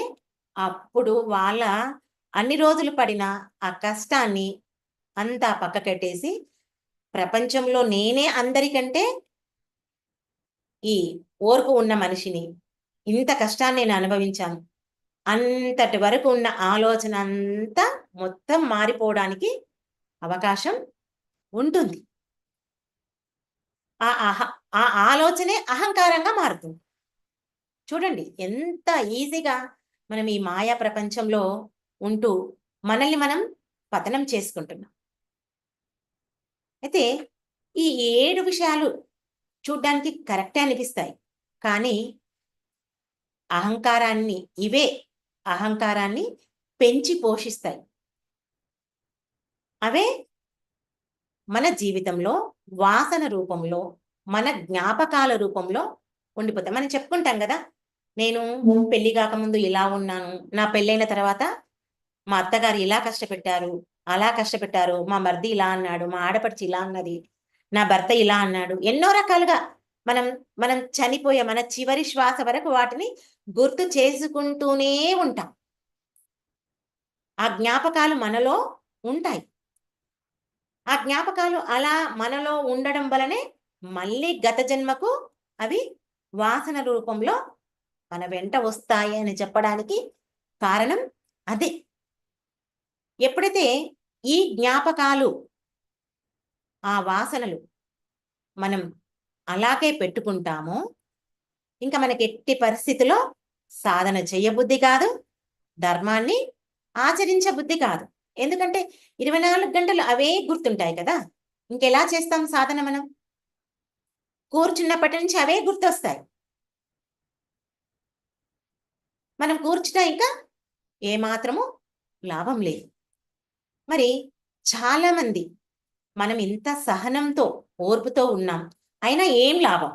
అప్పుడు వాళ్ళ అన్ని రోజులు పడిన ఆ కష్టాన్ని అంతా పక్కకెట్టేసి, ప్రపంచంలో నేనే అందరికంటే ఈ ఓర్పు ఉన్న మనిషిని. ఇంత కష్టాన్ని నేను అనుభవించాను. అంతటి వరకు ఉన్న ఆలోచన అంతా మొత్తం మారిపోవడానికి అవకాశం ఉంటుంది. ఆ అహ ఆ ఆలోచనే అహంకారంగా మారుతుంది. చూడండి ఎంత ఈజీగా మనం ఈ మాయా ప్రపంచంలో ఉంటూ మనల్ని మనం పతనం చేసుకుంటున్నాం. అయితే ఈ 7 విషయాలు చూడ్డానికి కరెక్టే అనిపిస్తాయి. కానీ అహంకారాన్ని ఇవే అహంకారాన్ని పెంచి పోషిస్తాయి. అవే మన జీవితంలో వాసన రూపంలో, మన జ్ఞాపకాల రూపంలో ఉండిపోతాయి. మనం చెప్పుకుంటాం గదా! నేను పెళ్లి గాకముందు ఇలా ఉన్నాను. నా పెళ్ళైన తర్వాత మా అత్తగారు ఇలా కష్టపెట్టారు, అలా కష్టపెట్టారు. మా మరిది ఇలా అన్నాడు, మా ఆడపడుచు ఇలా అన్నది, నా భర్త ఇలా అన్నాడు. ఎన్నో రకాలుగా మనం మనం చనిపోయే మన చివరి శ్వాస వరకు వాటిని గుర్తు చేసుకుంటూనే ఉంటాం. ఆ జ్ఞాపకాలు మనలో ఉంటాయి. ఆ జ్ఞాపకాలు అలా మనలో ఉండడం వలనే మళ్ళీ గత జన్మకు అవి వాసన రూపంలో మన వెంట వస్తాయి అని చెప్పడానికి కారణం అదే. ఎప్పుడైతే ఈ జ్ఞాపకాలు, ఆ వాసనలు మనం అలాగే పెట్టుకుంటామో, ఇంక మనకి ఎట్టి పరిస్థితిలో సాధన చెయ్యబుద్ధి కాదు, ధర్మాన్ని ఆచరించబుద్ధి కాదు. ఎందుకంటే 24 గంటలు అవే గుర్తుంటాయి కదా! ఇంకెలా చేస్తాం సాధన మనం? కూర్చున్నప్పటి నుంచి అవే గుర్తొస్తాయి. మనం కూర్చున్నా ఇంకా ఏమాత్రము లాభం లేదు. మరి చాలామంది మనం ఇంత సహనంతో, ఓర్పుతో ఉన్నాం. అయినా ఏం లాభం?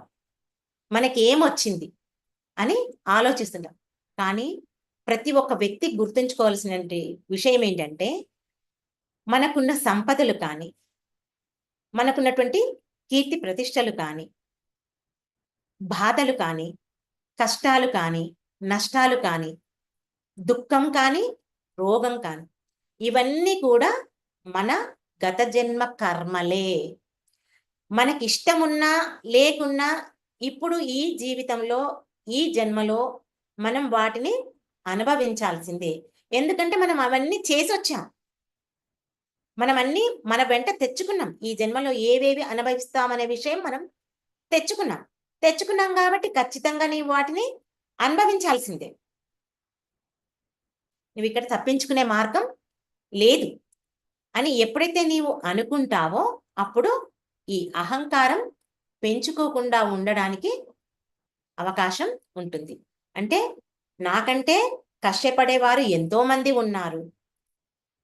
మనకేమొచ్చింది? అని ఆలోచిస్తుంటాం. కానీ ప్రతి ఒక్క వ్యక్తి గుర్తుంచుకోవాల్సినటి విషయం ఏంటంటే, మనకున్న సంపదలు కానీ, మనకున్నటువంటి కీర్తి ప్రతిష్టలు కానీ, బాధలు కానీ, కష్టాలు కానీ, నష్టాలు కానీ, దుఃఖం కానీ, రోగం కానీ, ఇవన్నీ కూడా మన గత జన్మ కర్మలే. మనకిష్టమున్నా, లేకున్నా ఇప్పుడు ఈ జీవితంలో, ఈ జన్మలో మనం వాటిని అనుభవించాల్సిందే. ఎందుకంటే మనం అవన్నీ చేసొచ్చాం. మనమన్నీ మన వెంట తెచ్చుకున్నాం. ఈ జన్మలో ఏవేవి అనుభవిస్తామనే విషయం మనం తెచ్చుకున్నాం. తెచ్చుకున్నాం గాబట్టి ఖచ్చితంగా నీవు వాటిని అనుభవించాల్సిందే. నువ్విక్కడ తప్పించుకునే మార్గం లేదు అని ఎప్పుడైతే నీవు అనుకుంటావో, అప్పుడు ఈ అహంకారం పెంచుకోకుండా ఉండడానికి అవకాశం ఉంటుంది. అంటే నాకంటే కష్టపడేవారు ఎంతోమంది ఉన్నారు.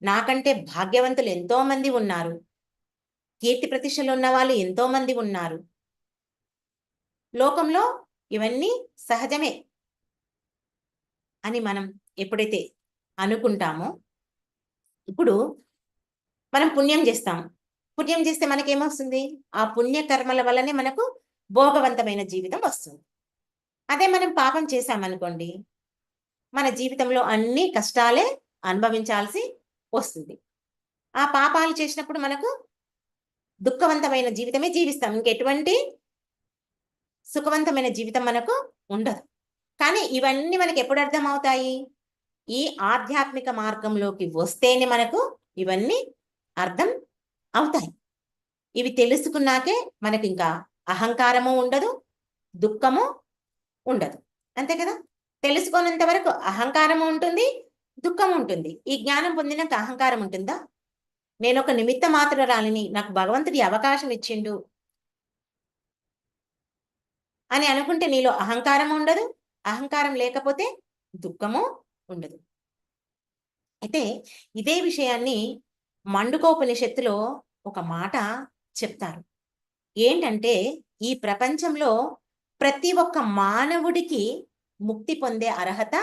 నాకంటే భాగ్యవంతులు ఎంతోమంది ఉన్నారు. కీర్తి ప్రతిష్టలున్న వాళ్ళు ఎంతోమంది ఉన్నారు. లోకంలో ఇవన్నీ సహజమే అని మనం ఎప్పుడైతే అనుకుంటామో, ఇప్పుడు మనం పుణ్యం జేస్తాం. పుణ్యం జేస్తే మనకేమొస్తుంది? ఆ పుణ్య కర్మల వల్లనే మనకు భోగవంతమైన జీవితం వస్తుంది. అదే మనం పాపం చేశామనుకోండి, మన జీవితంలో అన్నీ కష్టాలే అనుభవించాల్సి వస్తుంది. ఆ పాపాలు చేసినప్పుడు మనకు దుఃఖవంతమైన జీవితమే జీవిస్తాం. ఇంకెటువంటి సుఖవంతమైన జీవితం మనకు ఉండదు. కానీ ఇవన్నీ మనకు ఎప్పుడు అర్థమవుతాయి? ఈ ఆధ్యాత్మిక మార్గంలోకి వస్తేనే మనకు ఇవన్నీ అర్థం అవుతాయి. ఇవి తెలుసుకున్నాకే మనకి ఇంకా అహంకారము ఉండదు, దుఃఖము ఉండదు. అంతే కదా? తెలుసుకోనంత వరకు అహంకారము ఉంటుంది, దుఃఖం ఉంటుంది. ఈ జ్ఞానం పొందినాక అహంకారం ఉంటుందా? నేను ఒక నిమిత్త మాత్రురాలిని, నాకు భగవంతుడి అవకాశం ఇచ్చిండు అని అనుకుంటే నీలో అహంకారం ఉండదు, అహంకారం లేకపోతే దుఃఖము ఉండదు. అయితే ఇదే విషయాన్ని మండుకోపనిషత్తులో ఒక మాట చెప్తారు. ఏంటంటే, ఈ ప్రపంచంలో ప్రతి ఒక్క మానవుడికి ముక్తి పొందే అర్హత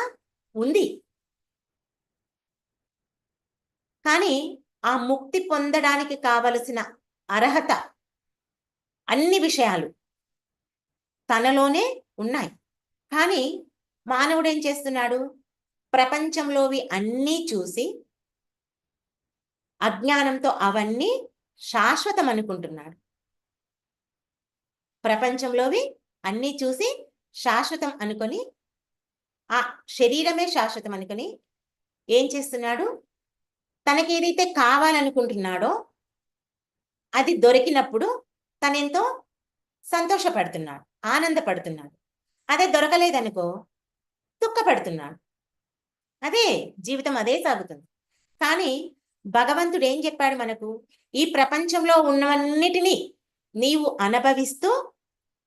ఉంది. కానీ ఆ ముక్తి పొందడానికి కావలసిన అర్హత అన్ని విషయాలు తనలోనే ఉన్నాయి. కానీ మానవుడు ఏం చేస్తున్నాడు? ప్రపంచంలోవి అన్నీ చూసి అజ్ఞానంతో అవన్నీ శాశ్వతం అనుకుంటున్నాడు. ప్రపంచంలోవి అన్నీ చూసి శాశ్వతం అనుకొని, ఆ శరీరమే శాశ్వతం అనుకొని ఏం చేస్తున్నాడు? తనకి ఏదైతే కావాలనుకుంటున్నాడో అది దొరికినప్పుడు తనెంతో సంతోషపడుతున్నాడు, ఆనందపడుతున్నాడు. అదే దొరకలేదనుకో దుఃఖపడుతున్నాడు. అదే జీవితం అదే సాగుతుంది. కానీ భగవంతుడు ఏం చెప్పాడు మనకు? ఈ ప్రపంచంలో ఉన్నవన్నిటినీ నీవు అనుభవిస్తూ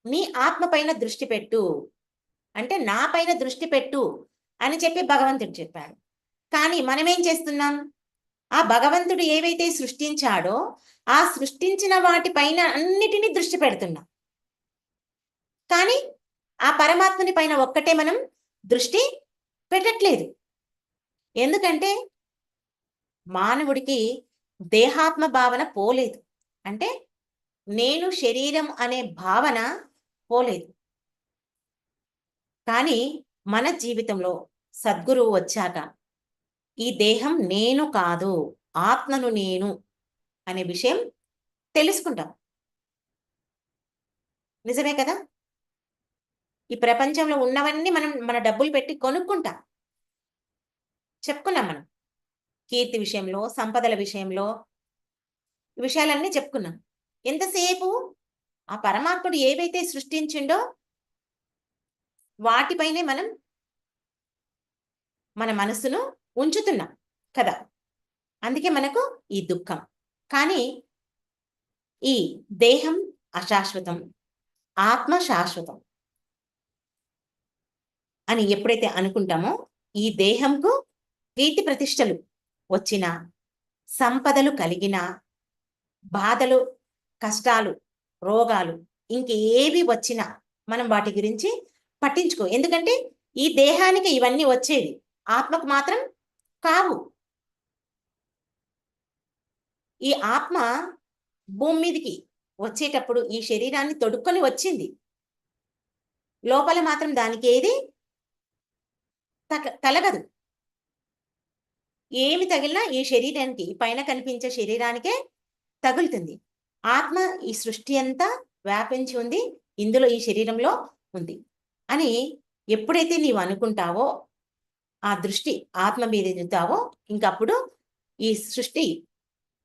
నీ ఆత్మ పైన దృష్టి పెట్టు, అంటే నా పైన దృష్టి పెట్టు అని చెప్పి భగవంతుడు చెప్పాడు. కానీ మనమేం చేస్తున్నాం? ఆ భగవంతుడు ఏవైతే సృష్టించాడో ఆ సృష్టించిన వాటిపైన అన్నిటినీ దృష్టి పెడుతున్నాం. కానీ ఆ పరమాత్మని పైన ఒక్కటే మనం దృష్టి పెట్టట్లేదు. ఎందుకంటే మానవుడికి దేహాత్మ భావన పోలేదు. అంటే నేను శరీరం అనే భావన పోలేదు. కానీ మన జీవితంలో సద్గురువు వచ్చాక ఈ దేహం నేను కాదు, ఆత్మను నేను అనే విషయం తెలుసుకుంటాం. నిజమే కదా? ఈ ప్రపంచంలో ఉన్నవన్నీ మనం మన డబ్బులు పెట్టి కొనుక్కుంటాం. చెప్పుకున్నాం మనం. కీర్తి విషయంలో, సంపదల విషయంలో ఈ విషయాలన్నీ చెప్పుకున్నాం. ఎంతసేపు ఆ పరమాత్ముడు ఏవైతే సృష్టించిండో వాటిపైనే మనం మన మనసును ఉంచుతున్నాం కదా! అందుకే మనకు ఈ దుఃఖం. కానీ ఈ దేహం అశాశ్వతం, ఆత్మ శాశ్వతం అని ఎప్పుడైతే అనుకుంటామో ఈ దేహంకు కీర్తి ప్రతిష్టలు వచ్చినా, సంపదలు కలిగినా, బాధలు, కష్టాలు, రోగాలు ఇంకేవి వచ్చినా మనం వాటి గురించి పట్టించుకో. ఎందుకంటే ఈ దేహానికి ఇవన్నీ వచ్చేవి, ఆత్మకు మాత్రం కావు. ఈ ఆత్మ భూమి మీదకి వచ్చేటప్పుడు ఈ శరీరాన్ని తొడుక్కొని వచ్చింది. లోపల మాత్రం దానికి ఏది తలగదు. ఏమి తగిలినా ఈ శరీరానికి, ఈ పైన కనిపించే శరీరానికే తగులుతుంది. ఆత్మ ఈ సృష్టి అంతా వ్యాపించి ఉంది, ఇందులో ఈ శరీరంలో ఉంది అని ఎప్పుడైతే నీవు అనుకుంటావో, ఆ దృష్టి ఆత్మ మీద ఎదుగుతావో, ఇంకప్పుడు ఈ సృష్టి,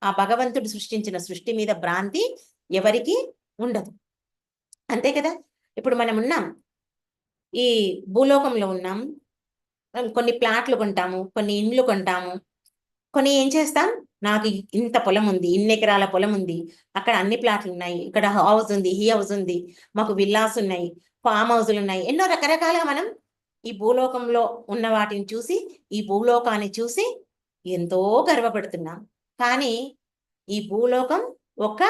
ఆ భగవంతుడు సృష్టించిన సృష్టి మీద భ్రాంతి ఎవరికి ఉండదు. అంతే కదా? ఇప్పుడు మనం ఉన్నాం, ఈ భూలోకంలో ఉన్నాం. కొన్ని ప్లాట్లు కొంటాము, కొన్ని ఇండ్లు కొంటాము, కొన్ని ఏం చేస్తాం? నాకు ఇంత పొలం ఉంది, ఇన్ని ఎకరాల పొలం ఉంది, అక్కడ అన్ని ప్లాట్లు ఉన్నాయి, ఇక్కడ హౌస్ ఉంది, ఈ హౌస్ ఉంది, మాకు విల్లాస్ ఉన్నాయి, ఫామ్ హౌస్లు ఉన్నాయి, ఎన్నో రకరకాలుగా మనం ఈ భూలోకంలో ఉన్న వాటిని చూసి, ఈ భూలోకాన్ని చూసి ఎంతో గర్వపడుతున్నాం. కానీ ఈ భూలోకం ఒక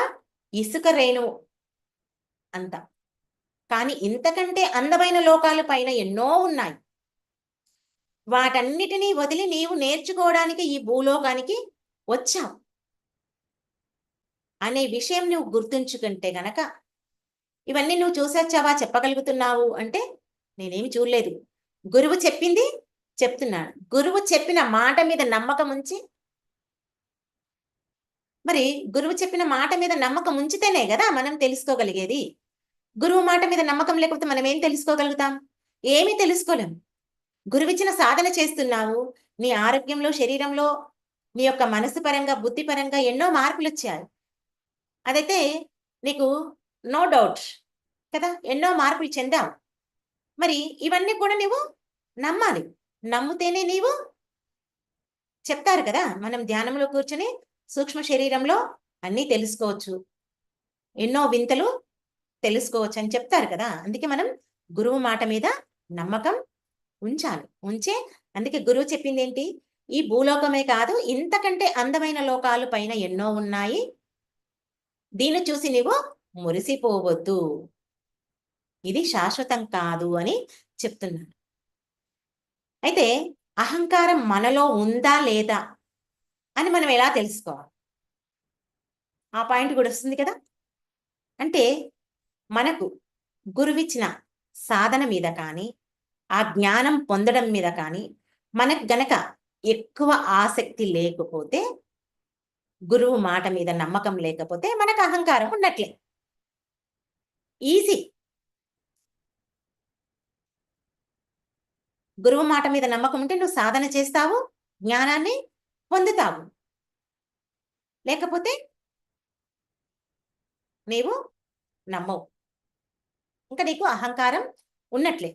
ఇసుక రేణువు అంత. కానీ ఇంతకంటే అందమైన లోకాల పైన ఎన్నో ఉన్నాయి. వాటన్నిటినీ వదిలి నీవు నేర్చుకోవడానికి ఈ భూలోకానికి వచ్చావు అనే విషయం నువ్వు గుర్తుంచుకుంటే గనక, ఇవన్నీ నువ్వు చూసొచ్చావా, చెప్పగలుగుతున్నావు అంటే నేనేమి చూడలేదు, గురువు చెప్పింది చెప్తున్నాను. గురువు చెప్పిన మాట మీద నమ్మకం ఉంచి మరి గురువు చెప్పిన మాట మీద నమ్మకం ఉంచితేనే కదా మనం తెలుసుకోగలిగేది. గురువు మాట మీద నమ్మకం లేకపోతే మనం ఏం తెలుసుకోగలుగుతాం? ఏమీ తెలుసుకోలేం. గురువిచ్చిన సాధన చేస్తున్నావు. నీ ఆరోగ్యంలో, శరీరంలో, నీ యొక్క మనసు పరంగా, బుద్ధి పరంగా ఎన్నో మార్పులొచ్చాయి. అదైతే నీకు నో డౌట్ కదా! ఎన్నో మార్పులు చెందావు. మరి ఇవన్నీ కూడా నీవు నమ్మాలి. నమ్మితేనే నీవు చెప్తారు కదా! మనం ధ్యానంలో కూర్చొని సూక్ష్మ శరీరంలో అన్నీ తెలుసుకోవచ్చు. ఎన్నో వింతలు తెలుసుకోవచ్చని చెప్తారు కదా! అందుకే మనం గురువు మాట మీద నమ్మకం ఉంచాలి. అందుకే గురువు చెప్పిందేంటి? ఈ భూలోకమే కాదు, ఇంతకంటే అందమైన లోకాలు పైన ఎన్నో ఉన్నాయి. దీన్ని చూసి నీవు మురిసిపోవద్దు. ఇది శాశ్వతం కాదు అని చెప్తున్నాడు. అయితే అహంకారం మనలో ఉందా లేదా అని మనం ఎలా తెలుసుకోవాలి? ఆ పాయింట్ కూడా వస్తుంది కదా! అంటే మనకు గురువిచ్చిన సాధన మీద కానీ, ఆ జ్ఞానం పొందడం మీద కానీ, మనకు గనక ఎక్కువ ఆసక్తి లేకపోతే, గురువు మాట మీద నమ్మకం లేకపోతే మనకు అహంకారం ఉన్నట్లే. ఈజీ. గురువు మాట మీద నమ్మకం ఉంటే నువ్వు సాధన చేస్తావు, జ్ఞానాన్ని పొందుతావు. లేకపోతే నీవు నమ్మవు. ఇంకా నీకు అహంకారం ఉన్నట్లే.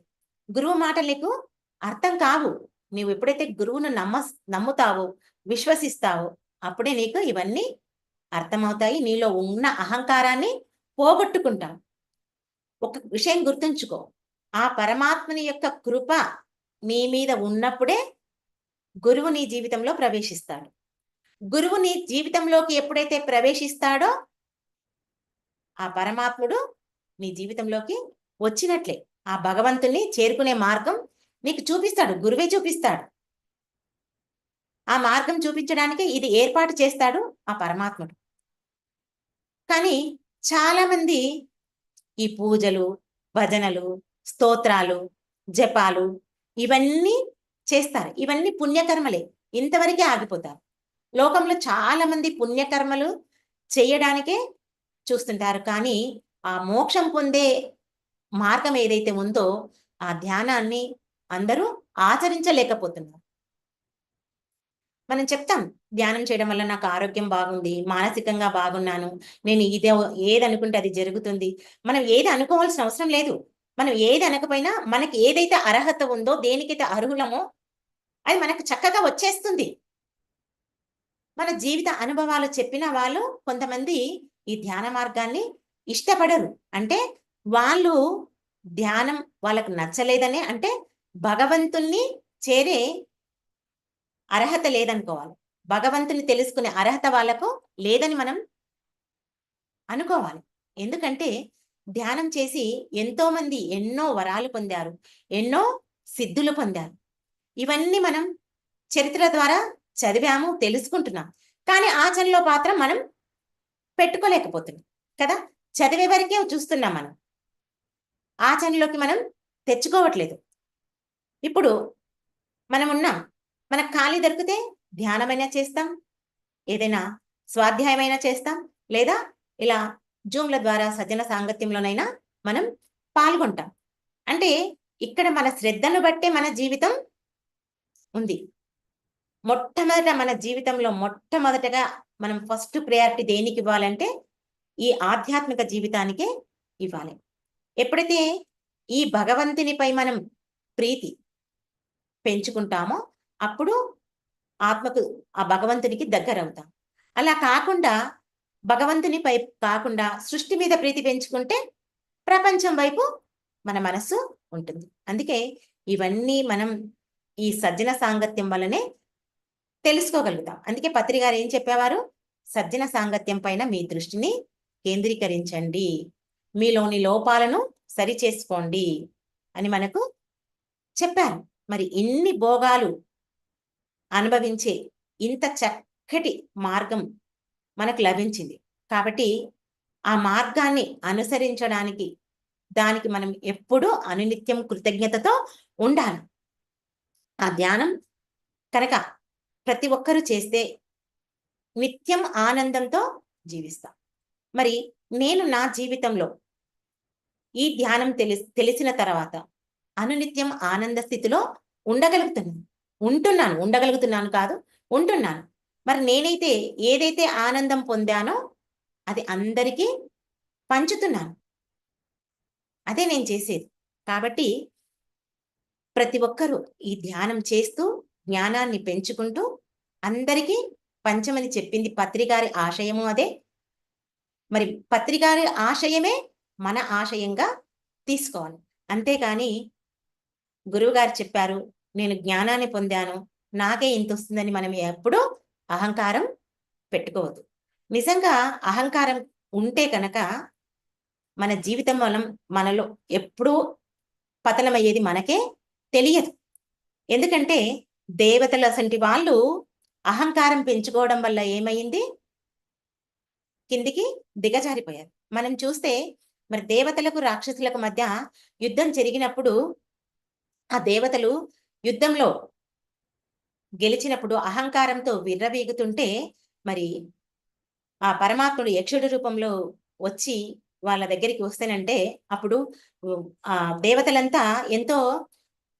గురువు మాటలు నీకు అర్థం కావు. నీవు ఎప్పుడైతే గురువును నమ్ముతావో, విశ్వసిస్తావో, అప్పుడే నీకు ఇవన్నీ అర్థమవుతాయి. నీలో ఉన్న అహంకారాన్ని పోగొట్టుకుంటావు. ఒక విషయం గుర్తుంచుకో. ఆ పరమాత్మని యొక్క కృప నీ మీద ఉన్నప్పుడే గురువు నీ జీవితంలో ప్రవేశిస్తాడు. గురువు నీ జీవితంలోకి ఎప్పుడైతే ప్రవేశిస్తాడో, ఆ పరమాత్ముడు నీ జీవితంలోకి వచ్చినట్లే. ఆ భగవంతుణ్ణి చేరుకునే మార్గం నీకు చూపిస్తాడు. గురువే చూపిస్తాడు. ఆ మార్గం చూపించడానికి ఇది ఏర్పాటు చేస్తాడు ఆ పరమాత్ముడు. కానీ చాలామంది ఈ పూజలు, భజనలు, స్తోత్రాలు, జపాలు ఇవన్నీ చేస్తారు. ఇవన్నీ పుణ్యకర్మలే. ఇంతవరకే ఆగిపోతారు. లోకంలో చాలామంది పుణ్యకర్మలు చేయడానికే చూస్తుంటారు. కానీ ఆ మోక్షం పొందే మార్గం ఏదైతే ఉందో, ఆ ధ్యానాన్ని అందరూ ఆచరించలేకపోతున్నారు. మనం చెప్తాం, ధ్యానం చేయడం వల్ల నాకు ఆరోగ్యం బాగుంది, మానసికంగా బాగున్నాను, నేను ఏదనుకుంటే అది జరుగుతుంది. మనం ఏది అనుకోవాల్సిన అవసరం లేదు. మనం ఏది అనకపోయినా మనకి ఏదైతే అర్హత ఉందో, దేనికైతే అర్హులమో అది మనకు చక్కగా వచ్చేస్తుంది. మన జీవిత అనుభవాలు చెప్పిన వాళ్ళు కొంతమంది ఈ ధ్యాన మార్గాన్ని ఇష్టపడరు. అంటే వాళ్ళు ధ్యానం వాళ్ళకు నచ్చలేదనే, అంటే భగవంతుణ్ణి చేరే అర్హత లేదనుకోవాలి. భగవంతుని తెలుసుకునే అర్హత వాళ్ళకు లేదని మనం అనుకోవాలి. ఎందుకంటే ధ్యానం చేసి ఎంతోమంది ఎన్నో వరాలు పొందారు. ఎన్నో సిద్ధులు పొందారు. ఇవన్నీ మనం చరిత్ర ద్వారా చదివాము, తెలుసుకుంటున్నాం. కానీ ఆచరణలో మాత్రం మనం పెట్టుకోలేకపోతున్నాం కదా! చదివే వరకే చూస్తున్నాం మనం. ఆచరణలోకి మనం తెచ్చుకోవట్లేదు. ఇప్పుడు మనమున్నాం. మనకు ఖాళీ దొరికితే ధ్యానమైనా చేస్తాం, ఏదైనా స్వాధ్యాయమైనా చేస్తాం, లేదా ఇలా జూమ్‌ల ద్వారా సజ్జన సాంగత్యంలోనైనా మనం పాల్గొంటాం. అంటే ఇక్కడ మన శ్రద్ధను బట్టే మన జీవితం ఉంది. మన జీవితంలో మొట్టమొదటగా మనం ఫస్ట్ ప్రయారిటీ దేనికివ్వాలంటే, ఈ ఆధ్యాత్మిక జీవితానికే ఇవ్వాలి. ఎప్పుడైతే ఈ భగవంతునిపై మనం ప్రీతి పెంచుకుంటామో, అప్పుడు ఆత్మకు ఆ భగవంతునికి దగ్గరవుతాం. అలా కాకుండా భగవంతునిపై కాకుండా సృష్టి మీద ప్రీతి పెంచుకుంటే ప్రపంచం వైపు మన మనస్సు ఉంటుంది. అందుకే ఇవన్నీ మనం ఈ సజ్జన సాంగత్యం వల్లనే తెలుసుకోగలుగుతాం. అందుకే పత్రి గారు ఏం చెప్పేవారు? సజ్జన సాంగత్యం పైన మీ దృష్టిని కేంద్రీకరించండి. మీలోని లోపాలను సరిచేసుకోండి అని మనకు చెప్పారు. మరి ఇన్ని భోగాలు అనుభవించే ఇంత చక్కటి మార్గం మనకు లభించింది. కాబట్టి ఆ మార్గాన్ని అనుసరించడానికి, దానికి మనం ఎప్పుడూ అనునిత్యం కృతజ్ఞతతో ఉండాలి. ఆ ధ్యానం కనుక ప్రతి ఒక్కరూ చేస్తే నిత్యం ఆనందంతో జీవిస్తా. మరి నేను నా జీవితంలో ఈ ధ్యానం తెలిసిన తర్వాత అనునిత్యం ఆనంద స్థితిలో ఉండగలుగుతున్నాను కాదు, ఉంటున్నాను. మరి నేనైతే ఏదైతే ఆనందం పొందానో అది అందరికీ పంచుతున్నాను. అదే నేను చేసేది. కాబట్టి ప్రతి ఒక్కరూ ఈ ధ్యానం చేస్తూ జ్ఞానాన్ని పెంచుకుంటూ అందరికీ పంచమని చెప్పింది పత్రిగారి ఆశయము అదే. మరి పత్రిగారి ఆశయమే మన ఆశయంగా తీసుకోవాలి. అంతేకాని గురువుగారు చెప్పారు, నేను జ్ఞానాన్ని పొందాను, నాకే ఇంతొస్తుందని మనం ఎప్పుడూ అహంకారం పెట్టుకోవద్దు. నిజంగా అహంకారం ఉంటే కనుక మన జీవితం మనలో ఎప్పుడూ పతనమయ్యేది మనకే తెలియదు. ఎందుకంటే దేవతలు అసంటి వాళ్ళు అహంకారం పెంచుకోవడం వల్ల ఏమైంది? కిందికి దిగజారిపోయారు. మనం చూస్తే మరి దేవతలకు రాక్షసులకు మధ్య యుద్ధం జరిగినప్పుడు ఆ దేవతలు యుద్ధంలో గెలిచినప్పుడు అహంకారంతో విర్రవీగుతుంటే మరి ఆ పరమాత్ముడు యక్షుడి రూపంలో వచ్చి వాళ్ళ దగ్గరికి వస్తేనంటే అప్పుడు ఆ దేవతలంతా ఎంతో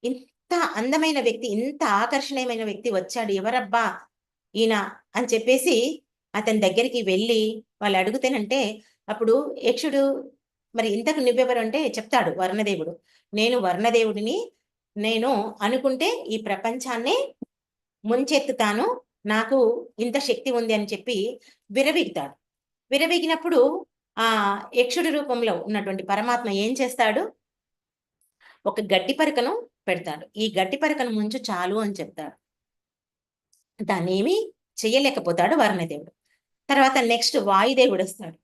ఇంత అందమైన వ్యక్తి, ఇంత ఆకర్షణీయమైన వ్యక్తి వచ్చాడు, ఎవరబ్బా ఈయన అని చెప్పేసి అతని దగ్గరికి వెళ్ళి వాళ్ళు అడుగుతేనంటే అప్పుడు యక్షుడు మరి ఇంతకు నువ్వెవరు అంటే చెప్తాడు వర్ణదేవుడు, నేను వర్ణదేవుడిని, నేను అనుకుంటే ఈ ప్రపంచాన్ని ముంచెత్తుతాను, నాకు ఇంత శక్తి ఉంది అని చెప్పి విరవీగుతాడు. విరవీగినప్పుడు ఆ యక్షుడి రూపంలో ఉన్నటువంటి పరమాత్మ ఏం చేస్తాడు? ఒక గడ్డి పరకను పెడతాడు. ఈ గడ్డి పరకను ముంచు చాలు అని చెప్తాడు. దాన్నేమి చెయ్యలేకపోతాడు వర్ణదేవుడు. తర్వాత నెక్స్ట్ వాయుదేవుడు వస్తాడు.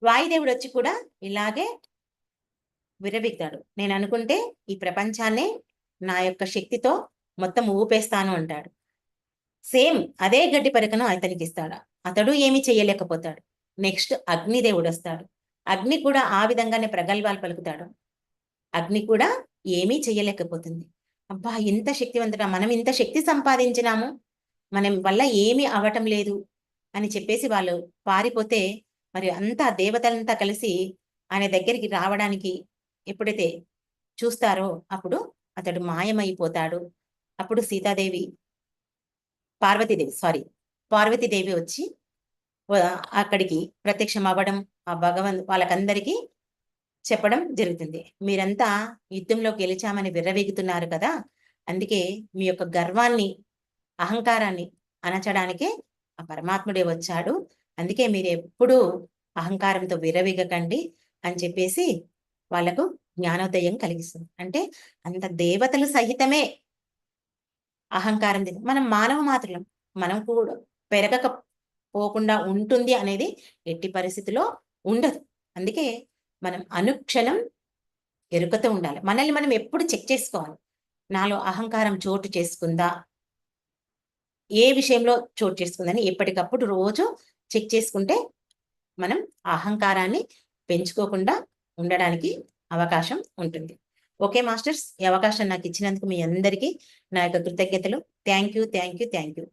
వాయుదేవుడు వచ్చి కూడా ఇలాగే విరవీగుతాడు. నేను అనుకుంటే ఈ ప్రపంచాన్నే నా యొక్క శక్తితో మొత్తం ఊపేస్తాను అంటాడు. సేమ్ అదే గడ్డి పరకను అతనికి ఇస్తాడు. అతడు ఏమీ చెయ్యలేకపోతాడు. నెక్స్ట్ అగ్నిదేవుడు వస్తాడు. అగ్ని కూడా ఆ విధంగానే ప్రగల్భాలు పలుకుతాడు. అగ్ని కూడా ఏమీ చెయ్యలేకపోతుంది. అబ్బా ఇంత శక్తివంతుడా, మనం ఇంత శక్తి సంపాదించినాము, మనం వల్ల ఏమీ అవటం లేదు అని చెప్పేసి వాళ్ళు పారిపోతే మరి అంతా దేవతలంతా కలిసి ఆయన దగ్గరికి రావడానికి ఎప్పుడైతే చూస్తారో అప్పుడు అతడు మాయమైపోతాడు. అప్పుడు సీతాదేవి పార్వతీదేవి వచ్చి అక్కడికి ప్రత్యక్షం అవ్వడం, ఆ వాళ్ళకందరికీ చెప్పడం జరుగుతుంది. మీరంతా యుద్ధంలో గెలిచామని విర్రవీగుతున్నారు కదా, అందుకే మీ యొక్క గర్వాన్ని, అహంకారాన్ని అణచడానికే ఆ పరమాత్ముడే వచ్చాడు. అందుకే మీరు ఎప్పుడూ అహంకారంతో విర్రవీగకండి అని చెప్పేసి వాళ్లకు జ్ఞానోదయం కలిగిస్తుంది. అంటే అంత దేవతలు సహితమే అహంకారం మనం మానవ మాత్రులం, మనం కూడా పెరగక పోకుండా ఉంటుంది అనేది ఎట్టి పరిస్థితిలో ఉండదు. అందుకే మనం అనుక్షణం ఎరుకతో ఉండాలి. మనల్ని మనం ఎప్పుడు చెక్ చేసుకోవాలి. నాలో అహంకారం చోటు చేసుకుందా, ఏ విషయంలో చోటు చేసుకుందని ఎప్పటికప్పుడు రోజు చెక్ చేసుకుంటే మనం అహంకారాన్ని పెంచుకోకుండా ఉండడానికి అవకాశం ఉంటుంది. ఓకే మాస్టర్స్, ఈ అవకాశం నాకు ఇచ్చినందుకు మీ అందరికీ నా యొక్క కృతజ్ఞతలు. Thank you.